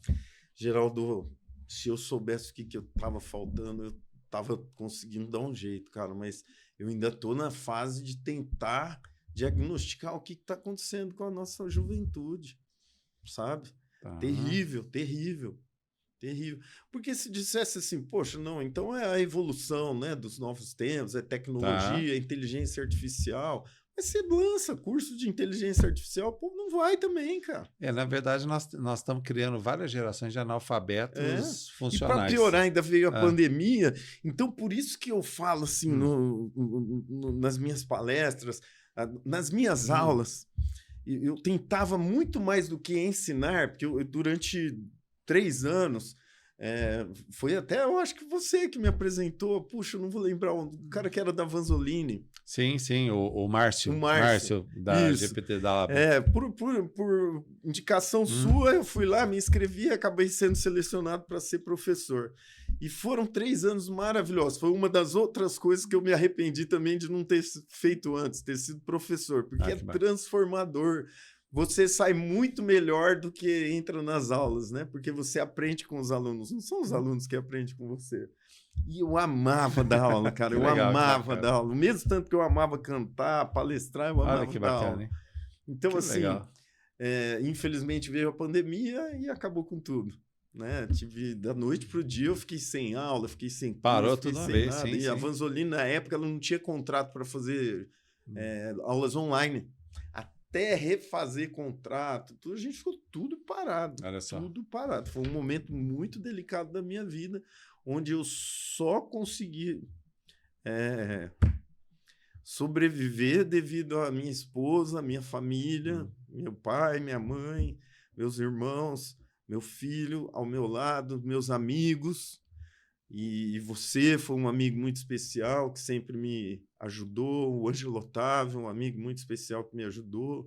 Geraldo, se eu soubesse o que eu tava faltando, eu tava conseguindo dar um jeito, cara, mas eu ainda tô na fase de tentar diagnosticar o que tá acontecendo com a nossa juventude, sabe? Terrível, terrível, terrível. Porque se dissesse assim, poxa, não, então é a evolução, né, dos novos tempos, é tecnologia, inteligência artificial. Mas você lança curso de inteligência artificial, o povo não vai também, cara. Na verdade, nós estamos criando várias gerações de analfabetos funcionais. E para piorar, ainda veio a pandemia. Então, por isso que eu falo assim, nas minhas palestras, nas minhas aulas, eu tentava muito mais do que ensinar, porque durante 3 anos... foi até, eu acho que você que me apresentou, puxa, eu não vou lembrar, o cara que era da Vanzolini. Sim, o Márcio. O Márcio, da Isso. GPT da Lab. Por indicação sua, eu fui lá, me inscrevi e acabei sendo selecionado para ser professor. E foram 3 anos maravilhosos. Foi uma das outras coisas que eu me arrependi também de não ter feito antes, ter sido professor, porque transformador. Você sai muito melhor do que entra nas aulas, né? Porque você aprende com os alunos. Não são os alunos que aprendem com você. E eu amava dar aula, cara. Eu amava dar aula. Mesmo tanto que eu amava cantar, palestrar, eu amava dar aula. Hein? Então, que assim, infelizmente veio a pandemia e acabou com tudo. Né? Tive da noite para o dia, eu fiquei sem aula, fiquei sem curso, parou tudo uma vez, sim, e a Vanzolini, na época, ela não tinha contrato para fazer aulas online. Até refazer contrato, tudo, a gente ficou tudo parado. Olha só. Tudo parado. Foi um momento muito delicado da minha vida, onde eu só consegui sobreviver devido à minha esposa, à minha família, meu pai, minha mãe, meus irmãos, meu filho ao meu lado, meus amigos. E você foi um amigo muito especial que sempre me ajudou. O Ângelo Otávio, um amigo muito especial que me ajudou.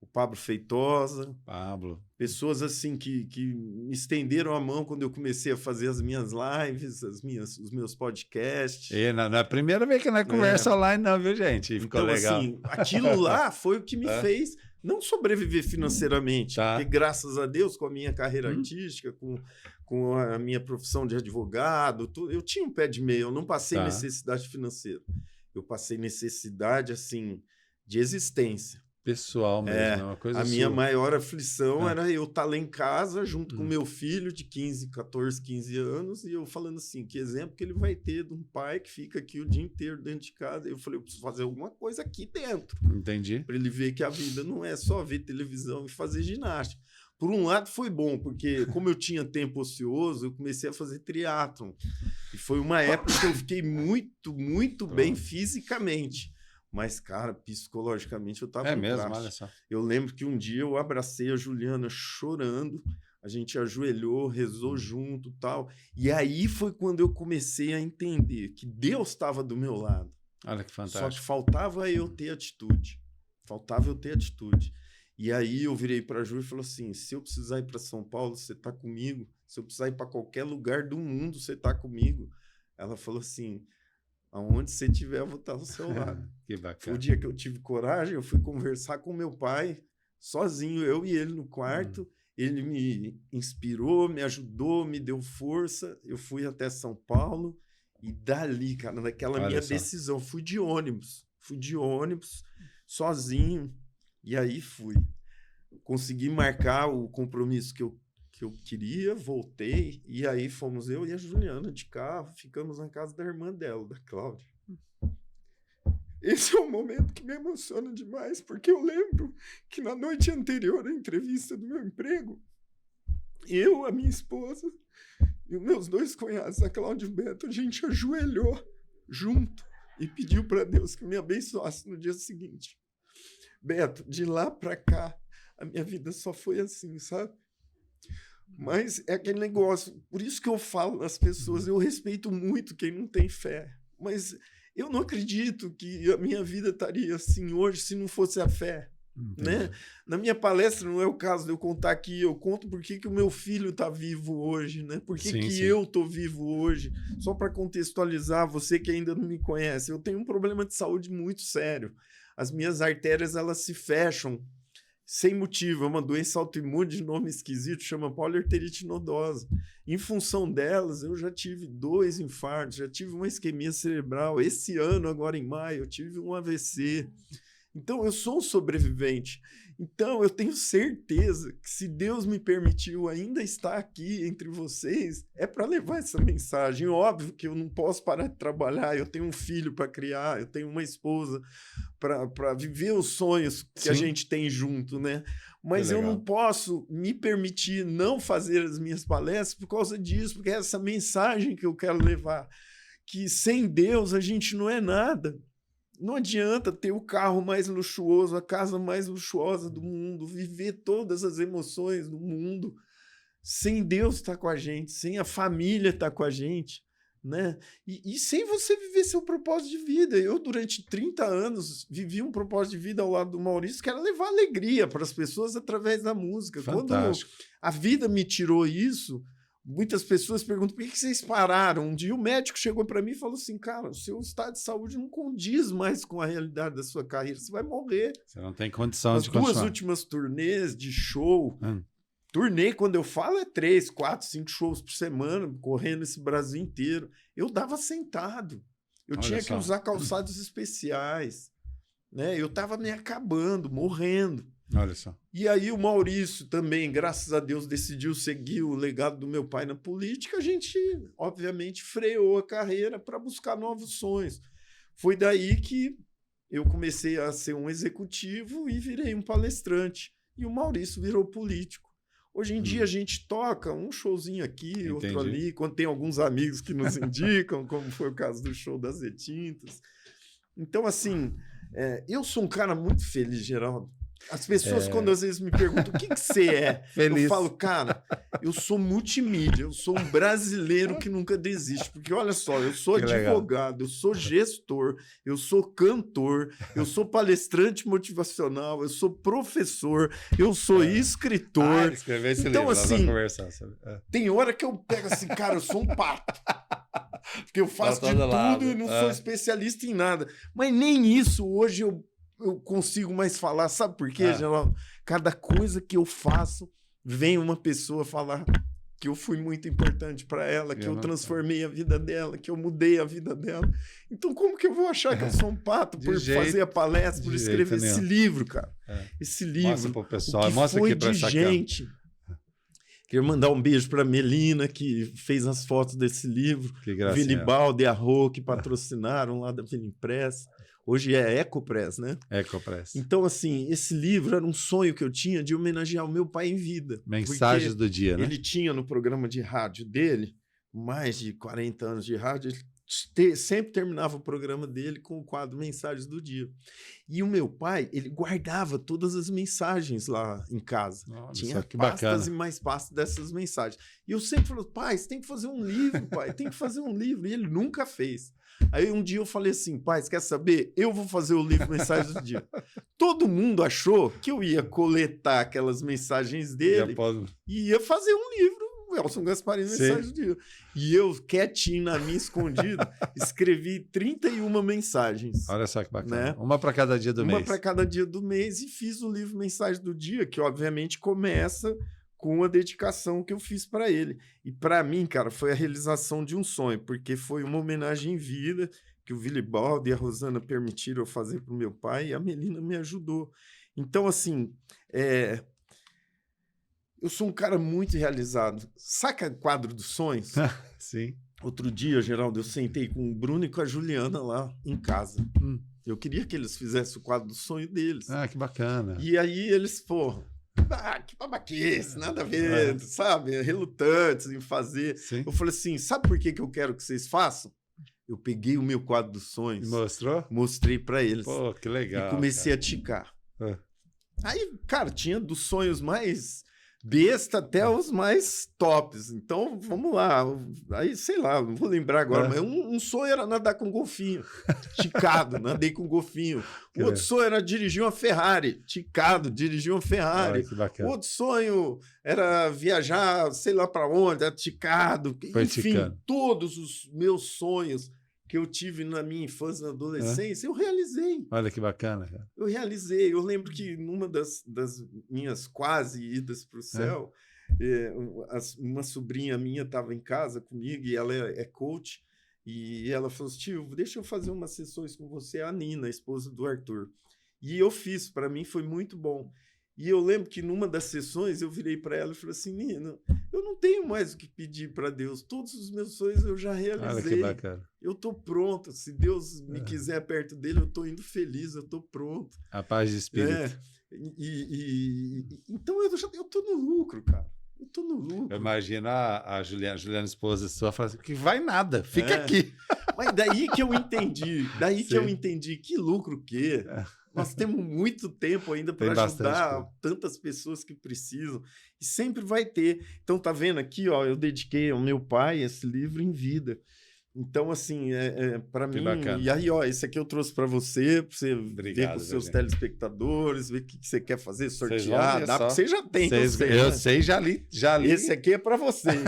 O Pablo Feitosa. Pablo. Pessoas assim que me estenderam a mão quando eu comecei a fazer as minhas lives, os meus podcasts. E não é a primeira vez que nós conversa online, não, viu, gente? Ficou então, legal. assim, aquilo lá foi o que me fez não sobreviver financeiramente. Tá. Porque, graças a Deus, com a minha carreira artística, com a minha profissão de advogado, eu tinha um pé de meia, eu não passei necessidade financeira. Eu passei necessidade, assim, de existência. Pessoal mesmo, uma coisa A minha sua. maior aflição era eu estar lá em casa junto com meu filho de 14, 15 anos e eu falando assim, que exemplo que ele vai ter de um pai que fica aqui o dia inteiro dentro de casa. Eu falei, eu preciso fazer alguma coisa aqui dentro. Entendi. Para ele ver que a vida não é só ver televisão e fazer ginástica. Por um lado foi bom, porque como eu tinha tempo ocioso, eu comecei a fazer triatlon. E foi uma época que eu fiquei muito bem fisicamente. Mas, cara, psicologicamente eu tava mesmo, olha só. Eu lembro que um dia eu abracei a Juliana chorando, a gente ajoelhou, rezou junto e tal. E aí foi quando eu comecei a entender que Deus estava do meu lado. Olha que fantástico. Só que faltava eu ter atitude. E aí eu virei para a Ju e falei assim, se eu precisar ir para São Paulo, você tá comigo. Se eu precisar ir para qualquer lugar do mundo, você tá comigo. Ela falou assim... Aonde você estiver, eu vou estar ao seu lado. Que bacana. Foi o dia que eu tive coragem, eu fui conversar com meu pai, sozinho, eu e ele no quarto. Ele me inspirou, me ajudou, me deu força. Eu fui até São Paulo e dali, cara, naquela minha decisão, fui de ônibus, sozinho. E aí fui. Consegui marcar o compromisso que eu queria, voltei, e aí fomos eu e a Juliana de carro, ficamos na casa da irmã dela, da Cláudia. Esse é um momento que me emociona demais, porque eu lembro que na noite anterior à entrevista do meu emprego, eu, a minha esposa e os meus 2 cunhados, a Cláudia e o Beto, a gente ajoelhou junto e pediu para Deus que me abençoasse no dia seguinte. Beto, de lá para cá, a minha vida só foi assim, sabe? Mas é aquele negócio, por isso que eu falo nas pessoas, eu respeito muito quem não tem fé, mas eu não acredito que a minha vida estaria assim hoje se não fosse a fé, né? Na minha palestra não é o caso de eu contar aqui, eu conto por que o meu filho está vivo hoje, né? Por que eu estou vivo hoje, só para contextualizar você que ainda não me conhece, eu tenho um problema de saúde muito sério, as minhas artérias elas se fecham, sem motivo, é uma doença autoimune de nome esquisito, chama poliarterite nodosa. Em função delas, eu já tive 2 infartos, já tive uma isquemia cerebral. Esse ano, agora em maio, eu tive um AVC. Então, eu sou um sobrevivente. Então, eu tenho certeza que se Deus me permitiu ainda estar aqui entre vocês, é para levar essa mensagem. Óbvio que eu não posso parar de trabalhar, eu tenho um filho para criar, eu tenho uma esposa para viver os sonhos que a gente tem junto, né? Mas eu não posso me permitir não fazer as minhas palestras por causa disso, porque é essa mensagem que eu quero levar, que sem Deus a gente não é nada. Não adianta ter o carro mais luxuoso, a casa mais luxuosa do mundo, viver todas as emoções do mundo, sem Deus estar com a gente, sem a família estar com a gente, né? E sem você viver seu propósito de vida. Eu, durante 30 anos, vivi um propósito de vida ao lado do Maurício, que era levar alegria para as pessoas através da música. Fantástico. Quando a vida me tirou isso, muitas pessoas perguntam, por que vocês pararam? Um dia o médico chegou para mim e falou assim, cara, o seu estado de saúde não condiz mais com a realidade da sua carreira, você vai morrer. Você não tem condição de continuar. As 2 últimas turnês de show, turnê, quando eu falo, é 3, 4, 5 shows por semana, correndo esse Brasil inteiro. Eu dava sentado, eu tinha que usar calçados especiais, né? Eu estava me acabando, morrendo. Olha só. E aí o Maurício também, graças a Deus, decidiu seguir o legado do meu pai na política. A gente, obviamente, freou a carreira para buscar novos sonhos. Foi daí que eu comecei a ser um executivo e virei um palestrante. E o Maurício virou político. Hoje em dia a gente toca um showzinho aqui, outro ali, quando tem alguns amigos que nos indicam, como foi o caso do show das Retintas. Então, assim, eu sou um cara muito feliz, Geraldo. As pessoas, quando às vezes me perguntam o que você é, Feliz. eu falo, cara, eu sou multimídia, eu sou um brasileiro que nunca desiste. Porque olha só, eu sou Que legal. advogado, eu sou gestor, eu sou cantor, eu sou palestrante motivacional, eu sou professor, eu sou escritor. Escrever esse Então, livro, nós assim, vamos conversar sobre. Tem hora que eu pego assim, cara, eu sou um pato. Porque eu faço Pra de todo tudo lado. e não sou especialista em nada. Mas nem isso hoje eu consigo mais falar. Sabe por quê, Geraldo? Cada coisa que eu faço, vem uma pessoa falar que eu fui muito importante para ela, que eu transformei a vida dela, que eu mudei a vida dela. Então, como que eu vou achar que eu sou um pato por fazer a palestra, por escrever esse livro, cara? Esse livro. Mostra pro pessoal, o que mostra foi aqui pra de gente. Quero mandar um beijo para Melina, que fez as fotos desse livro. Que gracinha. Vilibaldo e a Rô, que patrocinaram lá da Vila Impress. Hoje é Ecopress, né? Ecopress. Então, assim, esse livro era um sonho que eu tinha de homenagear o meu pai em vida. Mensagens do dia, né? Ele tinha no programa de rádio dele, mais de 40 anos de rádio, ele sempre terminava o programa dele com o quadro Mensagens do Dia. E o meu pai, ele guardava todas as mensagens lá em casa. Olha tinha só, que pastas bacana. e mais pastas dessas mensagens. E eu sempre falei, pai, você tem que fazer um livro, pai, tem que fazer um livro. E ele nunca fez. Aí um dia eu falei assim, pai, você quer saber? Eu vou fazer o livro Mensagens do Dia. Todo mundo achou que eu ia coletar aquelas mensagens dele e ia fazer um livro, Elson Gasparini, Mensagens do Dia. E eu, quietinho na minha escondida, escrevi 31 mensagens. Olha só que bacana. Né? Uma para cada dia do mês. Uma para cada dia do mês e fiz o livro Mensagens do Dia, que obviamente começa com a dedicação que eu fiz para ele. E para mim, cara, foi a realização de um sonho, porque foi uma homenagem em vida que o Vilibaldo e a Rosana permitiram eu fazer para o meu pai e a Melina me ajudou. Então, assim, eu sou um cara muito realizado. Saca o quadro dos sonhos? Sim. Outro dia, Geraldo, eu sentei com o Bruno e com a Juliana lá em casa. Eu queria que eles fizessem o quadro do sonho deles. Ah, que bacana. E aí eles, que babaquice, nada a ver, sabe? Relutantes em fazer. Sim. Eu falei assim, sabe por que eu quero que vocês façam? Eu peguei o meu quadro dos sonhos. E mostrou? Mostrei para eles. Pô, que legal. E comecei a ticar. É. Aí, cara, tinha dos sonhos mais besta até os mais tops. Então, vamos lá. Aí, sei lá, não vou lembrar agora, mas um sonho era nadar com golfinho. Ticado, nadei com golfinho. O outro sonho era dirigir uma Ferrari. Ticado, dirigir uma Ferrari. Olha, que bacana. O outro sonho era viajar, sei lá para onde, era ticado. Enfim, todos os meus sonhos que eu tive na minha infância, na adolescência, eu realizei. Olha que bacana, cara. Eu realizei. Eu lembro que numa das minhas quase idas para o céu, uma sobrinha minha estava em casa comigo e ela é coach, e ela falou assim, tio, deixa eu fazer umas sessões com você, a Nina, a esposa do Arthur. E eu fiz, para mim foi muito bom. E eu lembro que numa das sessões eu virei para ela e falei assim, Nina, eu não tenho mais o que pedir para Deus. Todos os meus sonhos eu já realizei. Olha que bacana. Eu estou pronto. Se Deus me quiser perto dele, eu estou indo feliz, eu estou pronto. A paz de espírito. Então eu estou no lucro, cara. Eu estou no lucro. Eu imagino a Juliana, esposa sua, falando assim, que vai nada, fica aqui. Mas daí que eu entendi, que lucro que nós temos muito tempo ainda para ajudar tantas pessoas que precisam. E sempre vai ter. Então, tá vendo aqui, ó, eu dediquei ao meu pai esse livro em vida. Então, assim, para mim... Bacana. E aí, ó, esse aqui eu trouxe para você Obrigado, ver com os seus telespectadores, ver o que você quer fazer, sortear. Você já tem, eu sei, já li. Esse aqui é para vocês.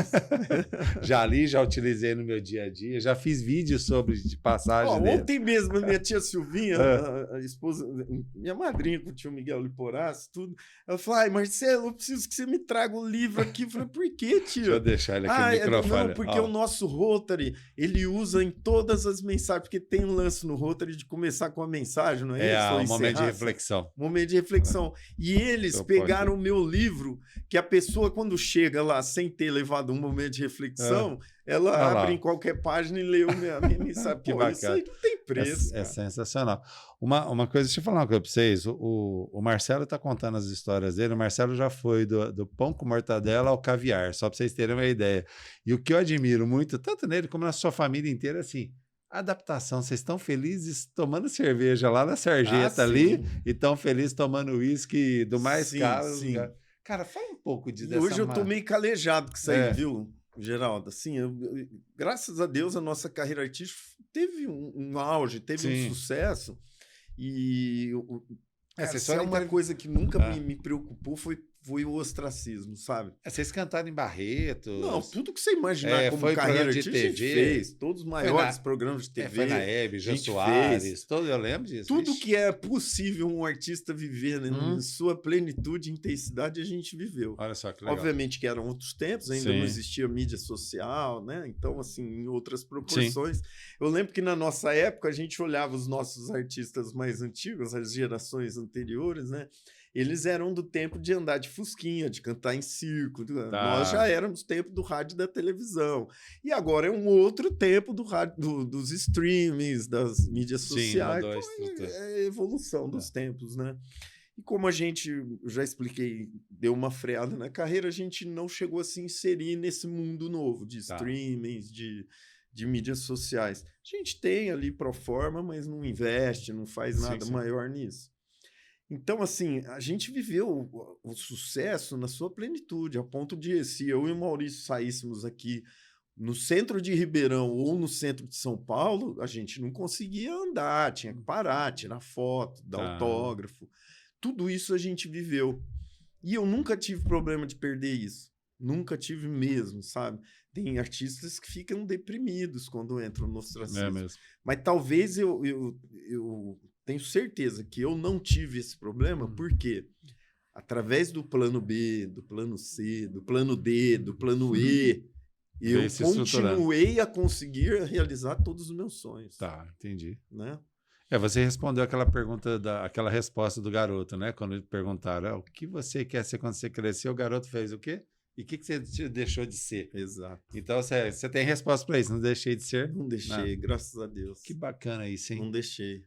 Já li, já utilizei no meu dia a dia, já fiz vídeos de passagem dele. Ontem mesmo, a minha tia Silvinha, a esposa, minha madrinha com o tio Miguel Liporace, tudo, ela falou, ai, Marcelo, eu preciso que você me traga o livro aqui. Eu falei, por quê, tio? Deixa eu deixar ele aqui no microfone. Não, porque o nosso Rotary, ele usa em todas as mensagens, porque tem um lance no Rotary de começar com a mensagem, não é isso? Um momento de reflexão. Momento de reflexão. E eles pegaram o meu livro, que a pessoa, quando chega lá sem ter levado um momento de reflexão, ela abre em qualquer página e lê a minha mensagem. Que bacana. Isso aí não tem preço. É sensacional. Uma coisa, deixa eu falar uma coisa para vocês. O Marcelo está contando as histórias dele. O Marcelo já foi do pão com mortadela ao caviar, só para vocês terem uma ideia. E o que eu admiro muito, tanto nele como na sua família inteira, assim, Adaptação, vocês estão felizes tomando cerveja lá na sarjeta ali e estão felizes tomando uísque do mais caro. Sim. Cara, fala um pouco E hoje eu tô meio calejado com isso aí, viu, Geraldo? Assim, graças a Deus a nossa carreira artística teve um auge, teve um sucesso e cara, se é uma coisa que nunca me preocupou foi o ostracismo, sabe? Vocês cantaram em Barretos? Não, tudo que você imaginar como carreira de TV, a gente fez. Todos os maiores programas de TV. Foi na Hebe, Jô Soares, eu lembro disso. Tudo que é possível um artista viver, né, em sua plenitude e intensidade, a gente viveu. Olha só que legal. Obviamente que eram outros tempos, ainda não existia mídia social, né? Então, assim, em outras proporções. Eu lembro que na nossa época, a gente olhava os nossos artistas mais antigos, as gerações anteriores, né? Eles eram do tempo de andar de fusquinha, de cantar em circo. Nós já éramos tempo do rádio e da televisão. E agora é um outro tempo do rádio, dos streamings, das mídias sociais. Então, é a evolução dos tempos, né? E como a gente, eu já expliquei, deu uma freada na carreira, a gente não chegou a se inserir nesse mundo novo de streamings, de mídias sociais. A gente tem ali pro forma, mas não investe, não faz nada maior nisso. Então, assim, a gente viveu o sucesso na sua plenitude, a ponto de, se eu e o Maurício saíssemos aqui no centro de Ribeirão ou no centro de São Paulo, a gente não conseguia andar, tinha que parar, tirar foto, dar autógrafo. Tudo isso a gente viveu. E eu nunca tive problema de perder isso. Nunca tive mesmo, sabe? Tem artistas que ficam deprimidos quando entram no ostracismo. É mesmo. Mas talvez eu tenho certeza que eu não tive esse problema, porque através do plano B, do plano C, do plano D, do plano E, eu continuei a conseguir realizar todos os meus sonhos. Tá, entendi. Né? Você respondeu aquela pergunta, aquela resposta do garoto, né? Quando perguntaram o que você quer ser quando você crescer, o garoto fez o quê? E o que você deixou de ser? Exato. Então, você tem resposta para isso. Não deixei de ser? Não deixei, graças a Deus. Que bacana isso, hein? Não deixei.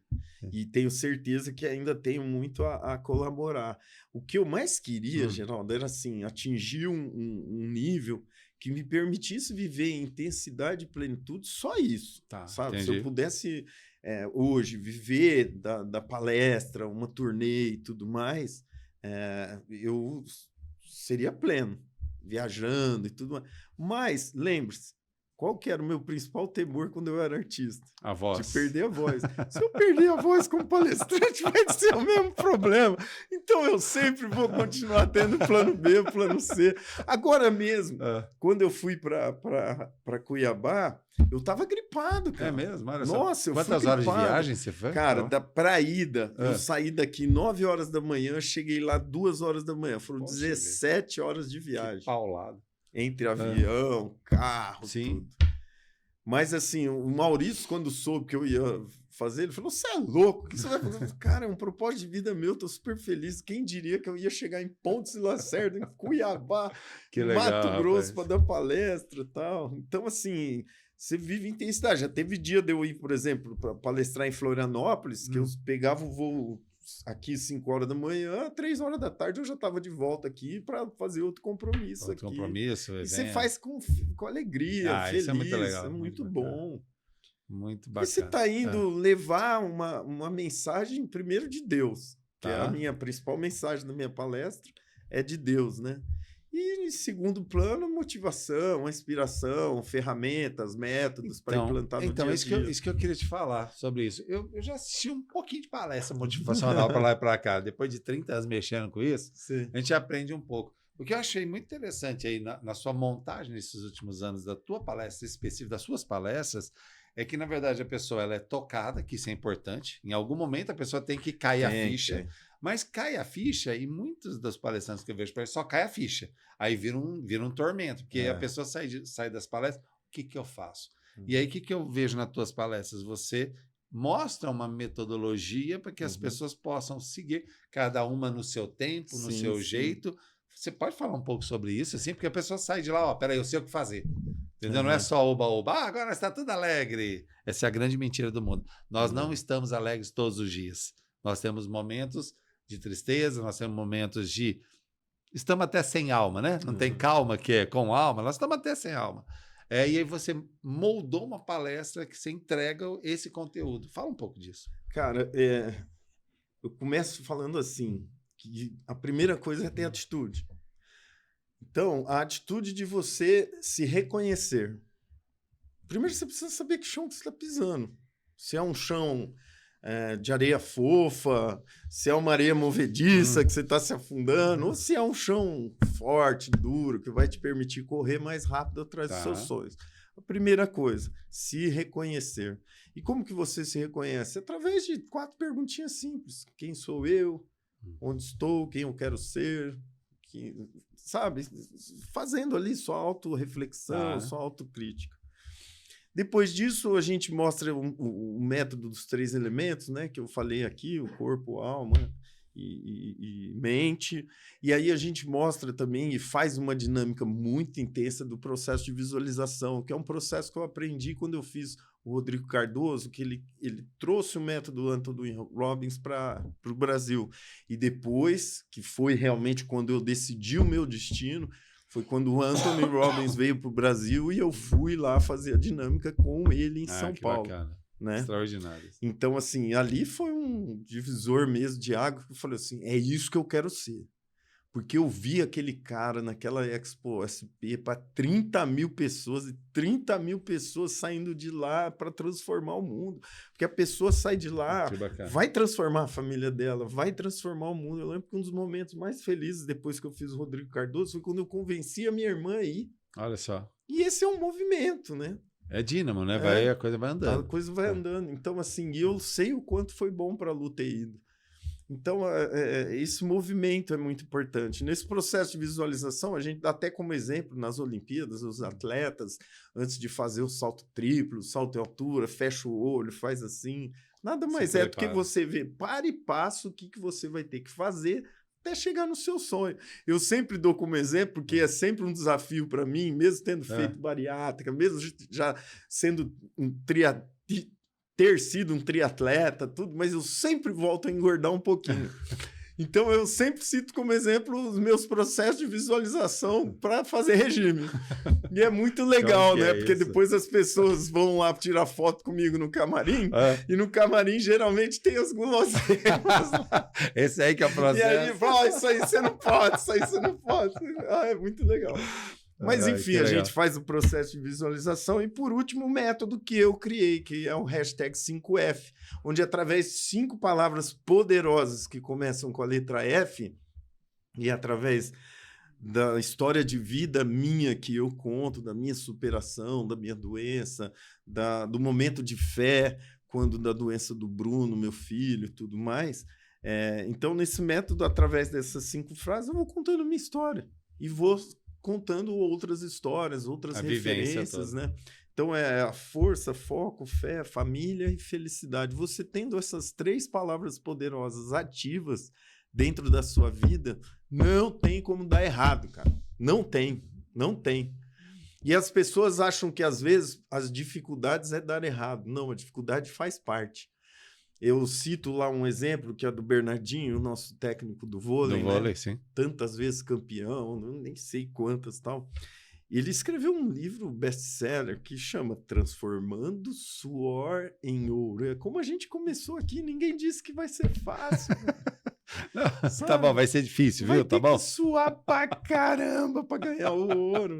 E tenho certeza que ainda tenho muito a colaborar. O que eu mais queria, Geraldo, era assim, atingir um nível que me permitisse viver em intensidade e plenitude, só isso. Sabe? Se eu pudesse, hoje, viver da palestra, uma turnê e tudo mais, eu seria pleno. Viajando e tudo mais. Mas, lembre-se, qual que era o meu principal temor quando eu era artista? A voz. De perder a voz. Se eu perder a voz como palestrante, vai ser o mesmo problema. Então, eu sempre vou continuar tendo plano B, plano C. Agora mesmo, quando eu fui para Cuiabá, eu estava gripado, cara. É mesmo? Olha, nossa, quantas horas de viagem você foi? Cara, pra ida, eu saí daqui 9 horas da manhã, cheguei lá 2 horas da manhã. Foram 17 horas de viagem. Que paulado. Entre avião, carro, tudo. Mas assim, o Maurício, quando soube que eu ia fazer, ele falou, você é louco, o que você vai fazer? Cara, é um propósito de vida meu, tô super feliz. Quem diria que eu ia chegar em Pontes e Lacerda, em Cuiabá, que legal, Mato Grosso, para dar palestra e tal. Então, assim, você vive intensidade. Já teve dia de eu ir, por exemplo, para palestrar em Florianópolis, que eu pegava o voo aqui 5 horas da manhã, 3 horas da tarde eu já estava de volta aqui para fazer outro compromisso. Outro compromisso, e você faz com alegria, feliz. Isso é muito legal. É muito bom. Muito bacana. E você está indo levar uma mensagem, primeiro, de Deus, que é a minha principal mensagem da minha palestra, é de Deus, né? E, em segundo plano, motivação, inspiração, ferramentas, métodos para implantar no dia a dia. Isso que eu queria te falar sobre isso. Eu já assisti um pouquinho de palestra motivacional para lá e para cá. Depois de 30 anos mexendo com isso, a gente aprende um pouco. O que eu achei muito interessante aí na sua montagem nesses últimos anos da tua palestra específica, das suas palestras, é que, na verdade, a pessoa ela é tocada, que isso é importante. Em algum momento, a pessoa tem que cair a ficha. Mas cai a ficha e muitos dos palestrantes que eu vejo só cai a ficha. Aí vira um tormento, porque a pessoa sai das palestras, o que eu faço? E aí, o que eu vejo nas tuas palestras? Você mostra uma metodologia para que as pessoas possam seguir, cada uma no seu tempo, no seu jeito. Você pode falar um pouco sobre isso, assim, porque a pessoa sai de lá, peraí, eu sei o que fazer. Entendeu? Não é só oba-oba, agora está tudo alegre. Essa é a grande mentira do mundo. Nós não estamos alegres todos os dias. Nós temos momentos de tristeza, nós temos momentos de... Estamos até sem alma, né? Não tem calma que é com alma, nós estamos até sem alma. E aí você moldou uma palestra que você entrega esse conteúdo. Fala um pouco disso. Cara, eu começo falando assim, que a primeira coisa é ter atitude. Então, a atitude de você se reconhecer. Primeiro, você precisa saber que chão que você está pisando. Se é um chão de areia fofa, se é uma areia movediça que você está se afundando, ou se é um chão forte, duro, que vai te permitir correr mais rápido atrás dos seus sonhos. A primeira coisa, se reconhecer. E como que você se reconhece? Através de 4 perguntinhas simples. Quem sou eu? Onde estou? Quem eu quero ser? Sabe? Fazendo ali sua autorreflexão, sua autocrítica. Depois disso, a gente mostra o método dos 3 elementos, né, que eu falei aqui, o corpo, alma e mente. E aí a gente mostra também e faz uma dinâmica muito intensa do processo de visualização, que é um processo que eu aprendi quando eu fiz o Rodrigo Cardoso, que ele trouxe o método Anthony Robbins para o Brasil. E depois, que foi realmente quando eu decidi o meu destino, foi quando o Anthony Robbins veio para o Brasil e eu fui lá fazer a dinâmica com ele em São Paulo. Bacana. Né? Extraordinário. Então, assim, ali foi um divisor mesmo de água que eu falei assim, é isso que eu quero ser. Porque eu vi aquele cara naquela Expo SP para 30 mil pessoas e 30 mil pessoas saindo de lá para transformar o mundo. Porque a pessoa sai de lá, vai transformar a família dela, vai transformar o mundo. Eu lembro que um dos momentos mais felizes depois que eu fiz o Rodrigo Cardoso foi quando eu convenci a minha irmã a ir. Olha só. E esse é um movimento, né? É dínamo, né? A coisa vai andando. A coisa vai andando. Então, assim, eu sei o quanto foi bom para a Lu ter ido. Então, esse movimento é muito importante. Nesse processo de visualização, a gente dá até como exemplo nas Olimpíadas, os atletas, antes de fazer o salto triplo, salto em altura, fecha o olho, faz assim. Nada mais do que você ver para e passo o que você vai ter que fazer até chegar no seu sonho. Eu sempre dou como exemplo, porque é sempre um desafio para mim, mesmo tendo feito bariátrica, mesmo já sendo ter sido um triatleta, tudo, mas eu sempre volto a engordar um pouquinho. Então, eu sempre cito como exemplo os meus processos de visualização para fazer regime. E é muito legal, né? Porque depois as pessoas vão lá tirar foto comigo no camarim, e no camarim geralmente tem as guloseimas lá. Esse aí que é o processo. E aí fala, isso aí você não pode, isso aí você não pode. É muito legal. Mas, enfim, a gente faz o processo de visualização e, por último, o método que eu criei, que é o hashtag 5F, onde, através de 5 palavras poderosas que começam com a letra F, e através da história de vida minha que eu conto, da minha superação, da minha doença, do momento de fé, quando da doença do Bruno, meu filho, e tudo mais. Então, nesse método, através dessas 5 frases, eu vou contando a minha história e vou contando outras histórias, outras referências, né? Então, a força, foco, fé, família e felicidade. Você tendo essas 3 palavras poderosas ativas dentro da sua vida, não tem como dar errado, cara. Não tem, não tem. E as pessoas acham que, às vezes, as dificuldades é dar errado. Não, a dificuldade faz parte. Eu cito lá um exemplo que é do Bernardinho, o nosso técnico do vôlei. Do vôlei, sim. Tantas vezes campeão, nem sei quantas tal. Ele escreveu um livro best-seller que chama Transformando Suor em Ouro. É como a gente começou aqui, ninguém disse que vai ser fácil. Não, tá bom, vai ser difícil, viu? Tá bom? Vai ter que suar pra caramba pra ganhar o ouro.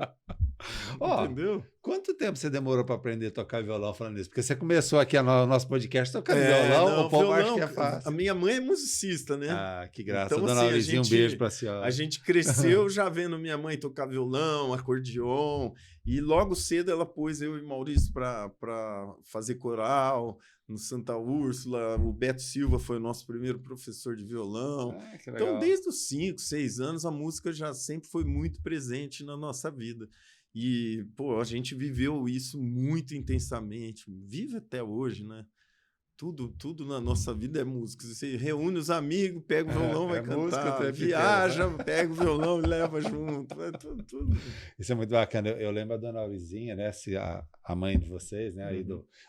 Entendeu? Quanto tempo você demorou para aprender a tocar violão falando isso? Porque você começou aqui no nosso podcast tocando violão, o povo acha que é fácil. A minha mãe é musicista, né? Ah, que graça. Então, Dona Lizinha, um beijo pra senhora. A gente cresceu já vendo minha mãe tocar violão, acordeon, e logo cedo ela pôs eu e Maurício para fazer coral no Santa Úrsula. O Beto Silva foi o nosso primeiro professor de violão. Então, desde os 5, 6 anos, a música já sempre foi muito presente na nossa vida. E, pô, a gente viveu isso muito intensamente, vive até hoje, né? Tudo na nossa vida é música. Você reúne os amigos, pega o violão, vai cantar, música, viaja, pega o violão e leva junto. Tudo. Isso é muito bacana. Eu lembro a dona Aurizinha, né? A mãe de vocês, né? Aí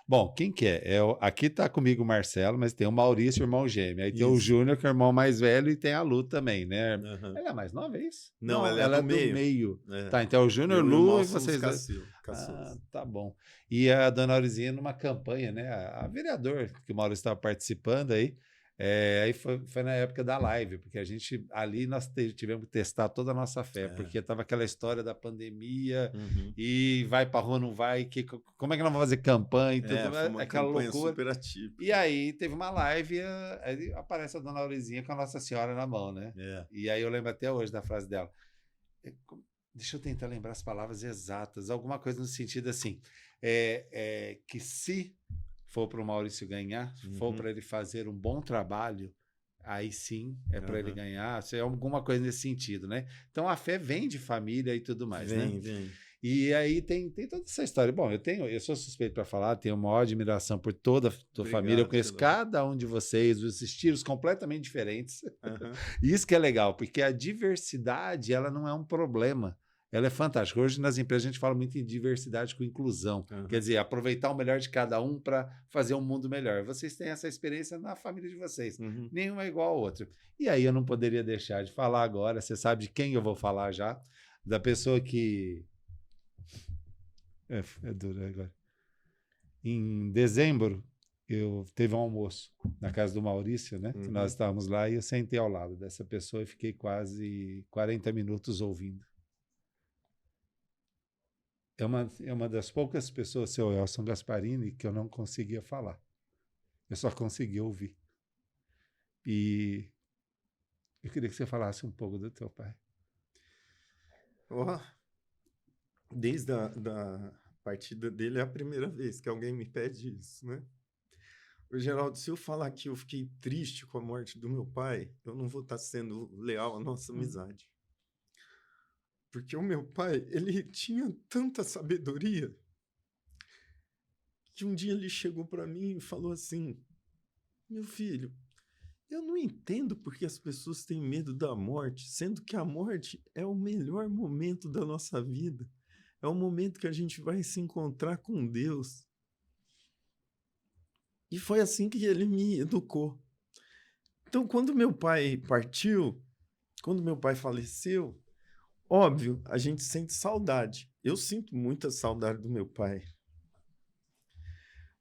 Bom, quem que é? Aqui tá comigo o Marcelo, mas tem o Maurício, o irmão gêmeo. Aí tem o Júnior, que é o irmão mais velho, e tem a Lu também, né? Ela é mais nova, é isso? Não, ela é do meio. Tá, então o Júnior, Lu e vocês... Caçoso. Tá bom. E a dona Aurizinha numa campanha, né? A vereador que o Maurício estava participando aí, aí foi na época da live, porque a gente ali nós tivemos que testar toda a nossa fé, porque estava aquela história da pandemia e vai para rua, não vai, como é que nós vamos fazer campanha e tudo, Foi uma aquela campanha loucura. super atípica. E aí teve uma live, aí aparece a dona Aurizinha com a Nossa Senhora na mão, né? E aí eu lembro até hoje da frase dela. Deixa eu tentar lembrar as palavras exatas, alguma coisa no sentido assim, que se for para o Maurício ganhar, for para ele fazer um bom trabalho, aí sim é para ele ganhar, é alguma coisa nesse sentido, né? Então a fé vem de família e tudo mais, né? Vem. E aí tem toda essa história. Bom, eu sou suspeito para falar, tenho uma maior admiração por toda a tua família, eu conheço cada um de vocês, os estilos completamente diferentes. E isso que é legal, porque a diversidade, ela não é um problema. Ela é fantástica. Hoje, nas empresas, a gente fala muito em diversidade com inclusão. Quer dizer, aproveitar o melhor de cada um para fazer um mundo melhor. Vocês têm essa experiência na família de vocês. Nenhuma é igual ao outro. E aí eu não poderia deixar de falar agora. Você sabe de quem eu vou falar já? Da pessoa que... É duro agora. Em dezembro, teve um almoço na casa do Maurício, né? Que nós estávamos lá e eu sentei ao lado dessa pessoa e fiquei quase 40 minutos ouvindo. É uma das poucas pessoas, seu Elson Gasparini, que eu não conseguia falar. Eu só conseguia ouvir. E eu queria que você falasse um pouco do teu pai. Desde a partida dele é a primeira vez que alguém me pede isso, né? O Geraldo, se eu falar que eu fiquei triste com a morte do meu pai, eu não vou estar sendo leal à nossa amizade. Porque o meu pai, ele tinha tanta sabedoria que um dia ele chegou para mim e falou assim: meu filho, eu não entendo porque as pessoas têm medo da morte, sendo que a morte é o melhor momento da nossa vida. É o momento que a gente vai se encontrar com Deus. E foi assim que ele me educou. Então, quando meu pai partiu, quando meu pai faleceu, óbvio, a gente sente saudade. Eu sinto muita saudade do meu pai.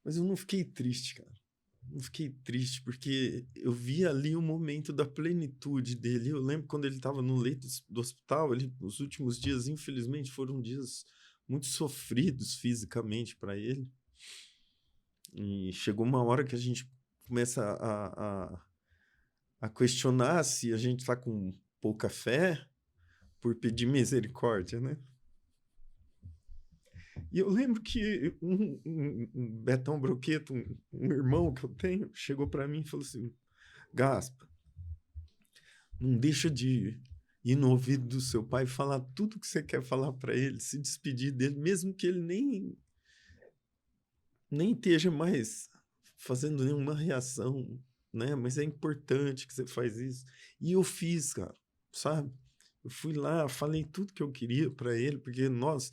Mas eu não fiquei triste, cara. Não fiquei triste, porque eu vi ali o momento da plenitude dele. Eu lembro quando ele estava no leito do hospital, os últimos dias, infelizmente, foram dias muito sofridos fisicamente para ele. E chegou uma hora que a gente começa a questionar se a gente está com pouca fé por pedir misericórdia, né? E eu lembro que um Betão Broqueto, um irmão que eu tenho, chegou para mim e falou assim: Gaspa, não deixa de ir no ouvido do seu pai e falar tudo que você quer falar para ele, se despedir dele, mesmo que ele nem esteja mais fazendo nenhuma reação, né? Mas é importante que você faz isso. E eu fiz, cara, sabe? Eu fui lá, falei tudo que eu queria para ele, porque nós,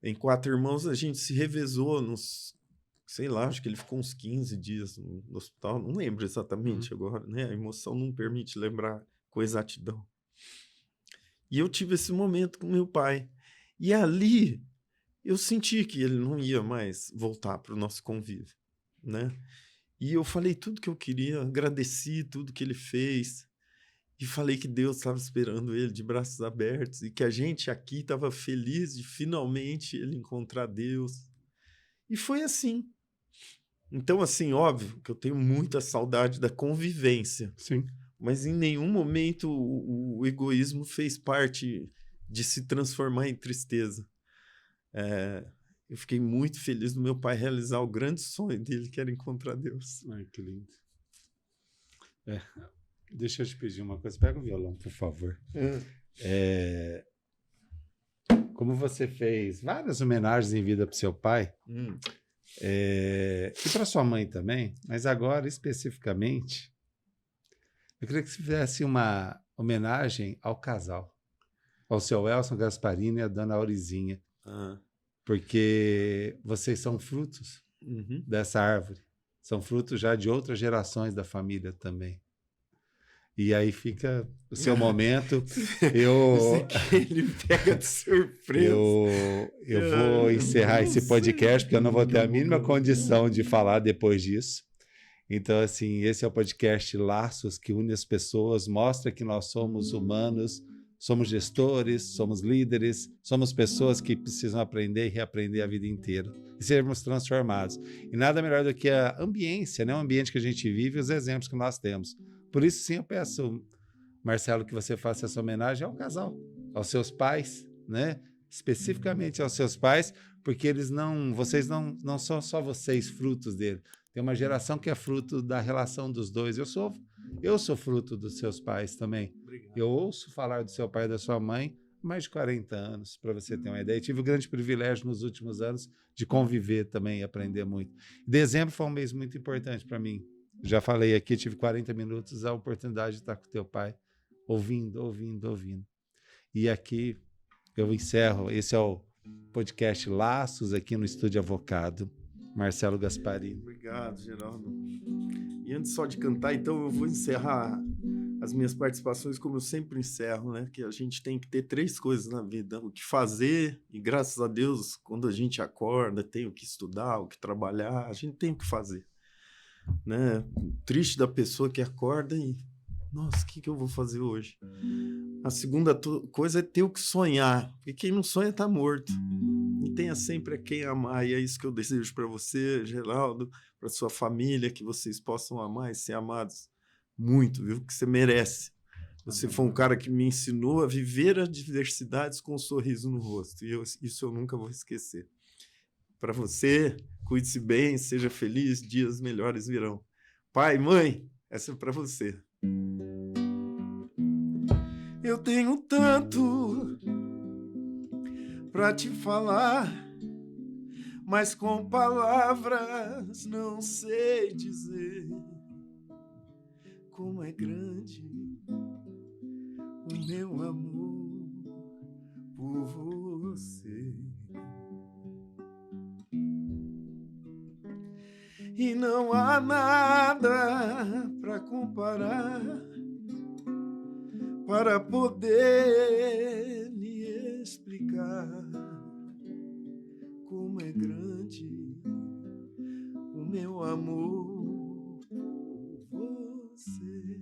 em 4 irmãos, a gente se revezou nos, sei lá, acho que ele ficou uns 15 dias no hospital, não lembro exatamente agora, né? A emoção não permite lembrar com exatidão. E eu tive esse momento com meu pai. E ali eu senti que ele não ia mais voltar para o nosso convívio, né? E eu falei tudo que eu queria, agradeci tudo que ele fez e falei que Deus estava esperando ele de braços abertos e que a gente aqui estava feliz de finalmente ele encontrar Deus. E foi assim. Então, assim, óbvio que eu tenho muita saudade da convivência. Sim. Mas em nenhum momento o egoísmo fez parte de se transformar em tristeza. Eu fiquei muito feliz do meu pai realizar o grande sonho dele, que era encontrar Deus. Ai, que lindo. Deixa eu te pedir uma coisa. Pega o violão, por favor. Como você fez várias homenagens em vida para o seu pai, e para sua mãe também, mas agora, especificamente, eu queria que você fizesse uma homenagem ao casal, ao seu Elson Gasparini e à dona Aurizinha. Porque vocês são frutos dessa árvore. São frutos já de outras gerações da família também. E aí fica o seu momento. Ele pega de surpresa. Eu vou encerrar esse podcast, porque eu não vou ter a mínima condição de falar depois disso. Então, assim, esse é o podcast Laços, que une as pessoas, mostra que nós somos humanos, somos gestores, somos líderes, somos pessoas que precisam aprender e reaprender a vida inteira e sermos transformados. E nada melhor do que a ambiência, né? O ambiente que a gente vive e os exemplos que nós temos. Por isso, sim, eu peço, Marcelo, que você faça essa homenagem ao casal, aos seus pais, né? Especificamente aos seus pais, porque vocês não são só vocês frutos dele. Tem uma geração que é fruto da relação dos dois. Eu sou fruto dos seus pais também. Obrigado. Eu ouço falar do seu pai e da sua mãe há mais de 40 anos, para você ter uma ideia. Eu tive o grande privilégio nos últimos anos de conviver também e aprender muito. Dezembro foi um mês muito importante para mim. Já falei aqui, tive 40 minutos, a oportunidade de estar com teu pai, ouvindo. E aqui eu encerro. Esse é o podcast Laços, aqui no Estúdio Avocado. Marcelo Gasparini. Obrigado, Geraldo. E antes só de cantar, então, eu vou encerrar as minhas participações como eu sempre encerro, né? Que a gente tem que ter 3 coisas na vida: o que fazer, e graças a Deus, quando a gente acorda, tem o que estudar, o que trabalhar, a gente tem o que fazer, né? Triste da pessoa que acorda e, nossa, o que eu vou fazer hoje? A segunda coisa é ter o que sonhar, porque quem não sonha está morto. E tenha sempre a quem amar, e é isso que eu desejo para você, Geraldo, para sua família, que vocês possam amar e ser amados muito, viu? Que você merece. Você foi um cara que me ensinou a viver as diversidades com um sorriso no rosto, e isso eu nunca vou esquecer. Para você, cuide-se bem, seja feliz, dias melhores virão. Pai, mãe, essa é para você. Eu tenho tanto pra te falar, mas com palavras não sei dizer como é grande o meu amor por você. E não há nada pra comparar para poder lhe explicar como é grande o meu amor por você.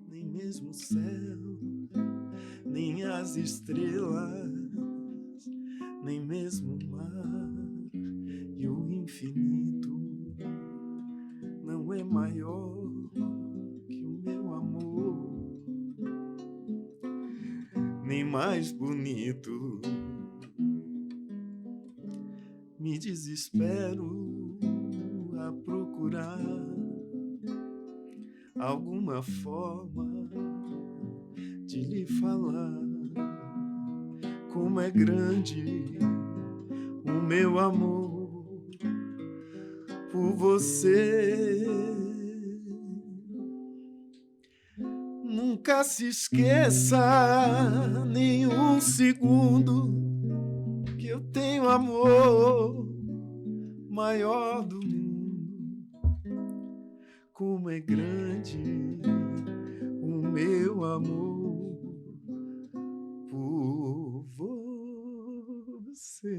Nem mesmo o céu, nem as estrelas, nem mesmo o mar e o infinito não é maior que o meu amor, nem mais bonito. Me desespero a procurar alguma forma de lhe falar como é grande o meu amor por você. Nunca se esqueça nem um segundo que eu tenho amor maior do mundo. Como é grande o meu amor por você.